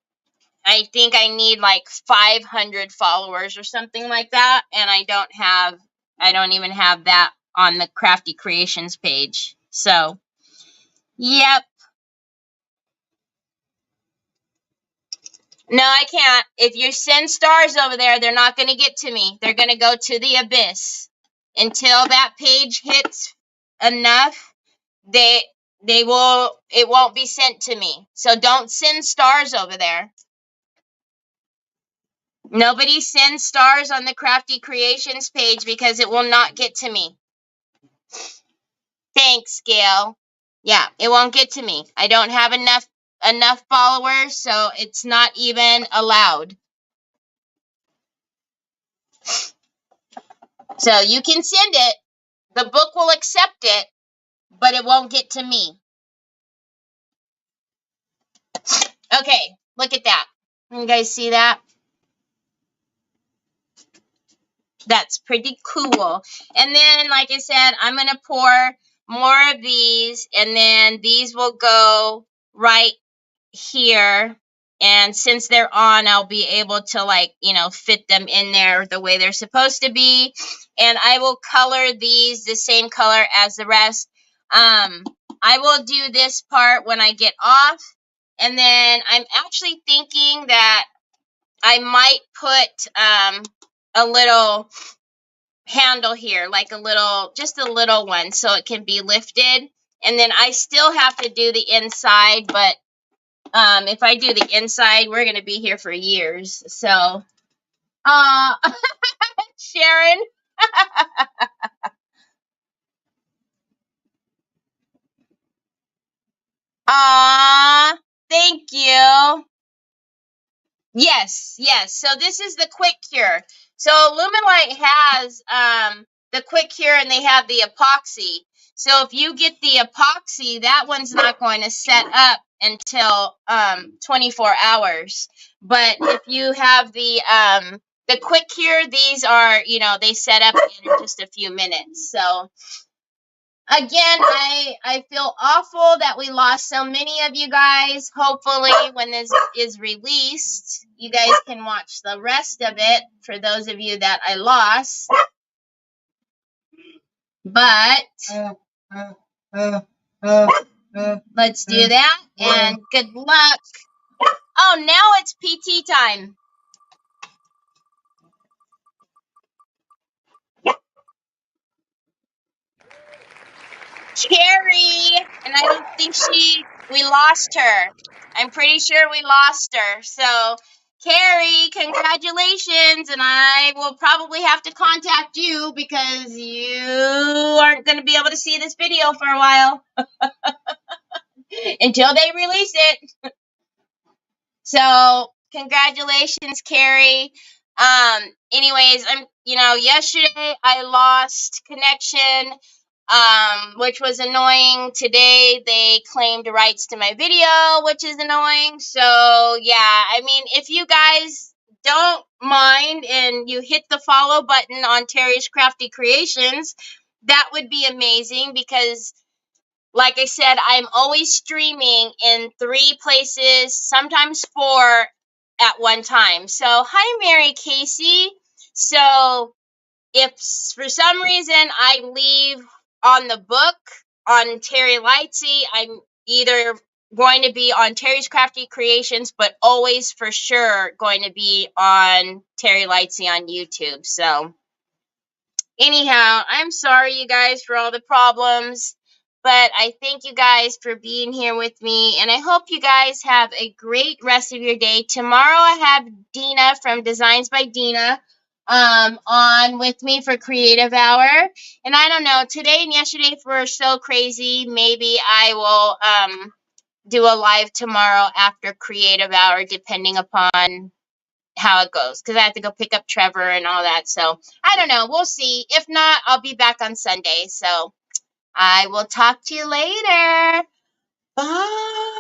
Speaker 1: I think I need like 500 followers or something like that, and I don't even have that on the Crafty Creations page. So, yep. No, I can't. If you send stars over there, they're not going to get to me. They're going to go to the abyss. Until that page hits enough, it won't be sent to me. So don't send stars over there. Nobody sends stars on the Crafty Creations page because it will not get to me. Thanks, Gail. Yeah, it won't get to me. I don't have enough followers, so it's not even allowed. So you can send it. The book will accept it, but it won't get to me. Okay, look at that. You guys see that? That's pretty cool. And then, like I said, I'm going to pour more of these, and then these will go right here. And since they're on, I'll be able to, like, fit them in there the way they're supposed to be. And I will color these the same color as the rest. I will do this part when I get off. And then I'm actually thinking that I might put a little handle here, like just a little one, so it can be lifted. And then I still have to do the inside, but if I do the inside, we're going to be here for years. So, Sharon. Thank you. Yes. So this is the quick cure. So Luminlight has the quick cure, and they have the epoxy. So if you get the epoxy, that one's not going to set up until 24 hours. But if you have the quick cure, these are, they set up in just a few minutes. So again, I feel awful that we lost so many of you guys. Hopefully, when this is released, you guys can watch the rest of it for those of you that I lost. But let's do that, and good luck. Oh, now it's PT time. Carrie, and I don't think we lost her. I'm pretty sure we lost her. So, Carrie, congratulations, and I will probably have to contact you because you aren't going to be able to see this video for a while until they release it. So, congratulations, Carrie. Anyways, yesterday I lost connection, which was annoying. Today they claimed rights to my video, which is annoying. So yeah, I mean, if you guys don't mind and you hit the follow button on Terry's Crafty Creations, that would be amazing, because like I said, I'm always streaming in 3 places, sometimes 4 at one time. So hi, Mary Casey. So if for some reason I leave on the book on Terry Lightsey, I'm either going to be on Terry's Crafty Creations, but always for sure going to be on Terry Lightsey on YouTube. So anyhow, I'm sorry, you guys, for all the problems, but I thank you guys for being here with me, and I hope you guys have a great rest of your day. Tomorrow I have Dina from Designs by Dina on with me for Creative Hour, and I don't know, today and yesterday were so crazy. Maybe I will do a live tomorrow after Creative Hour, depending upon how it goes, because I have to go pick up Trevor and all that. So I don't know, we'll see. If not, I'll be back on Sunday. So I will talk to you later. Bye.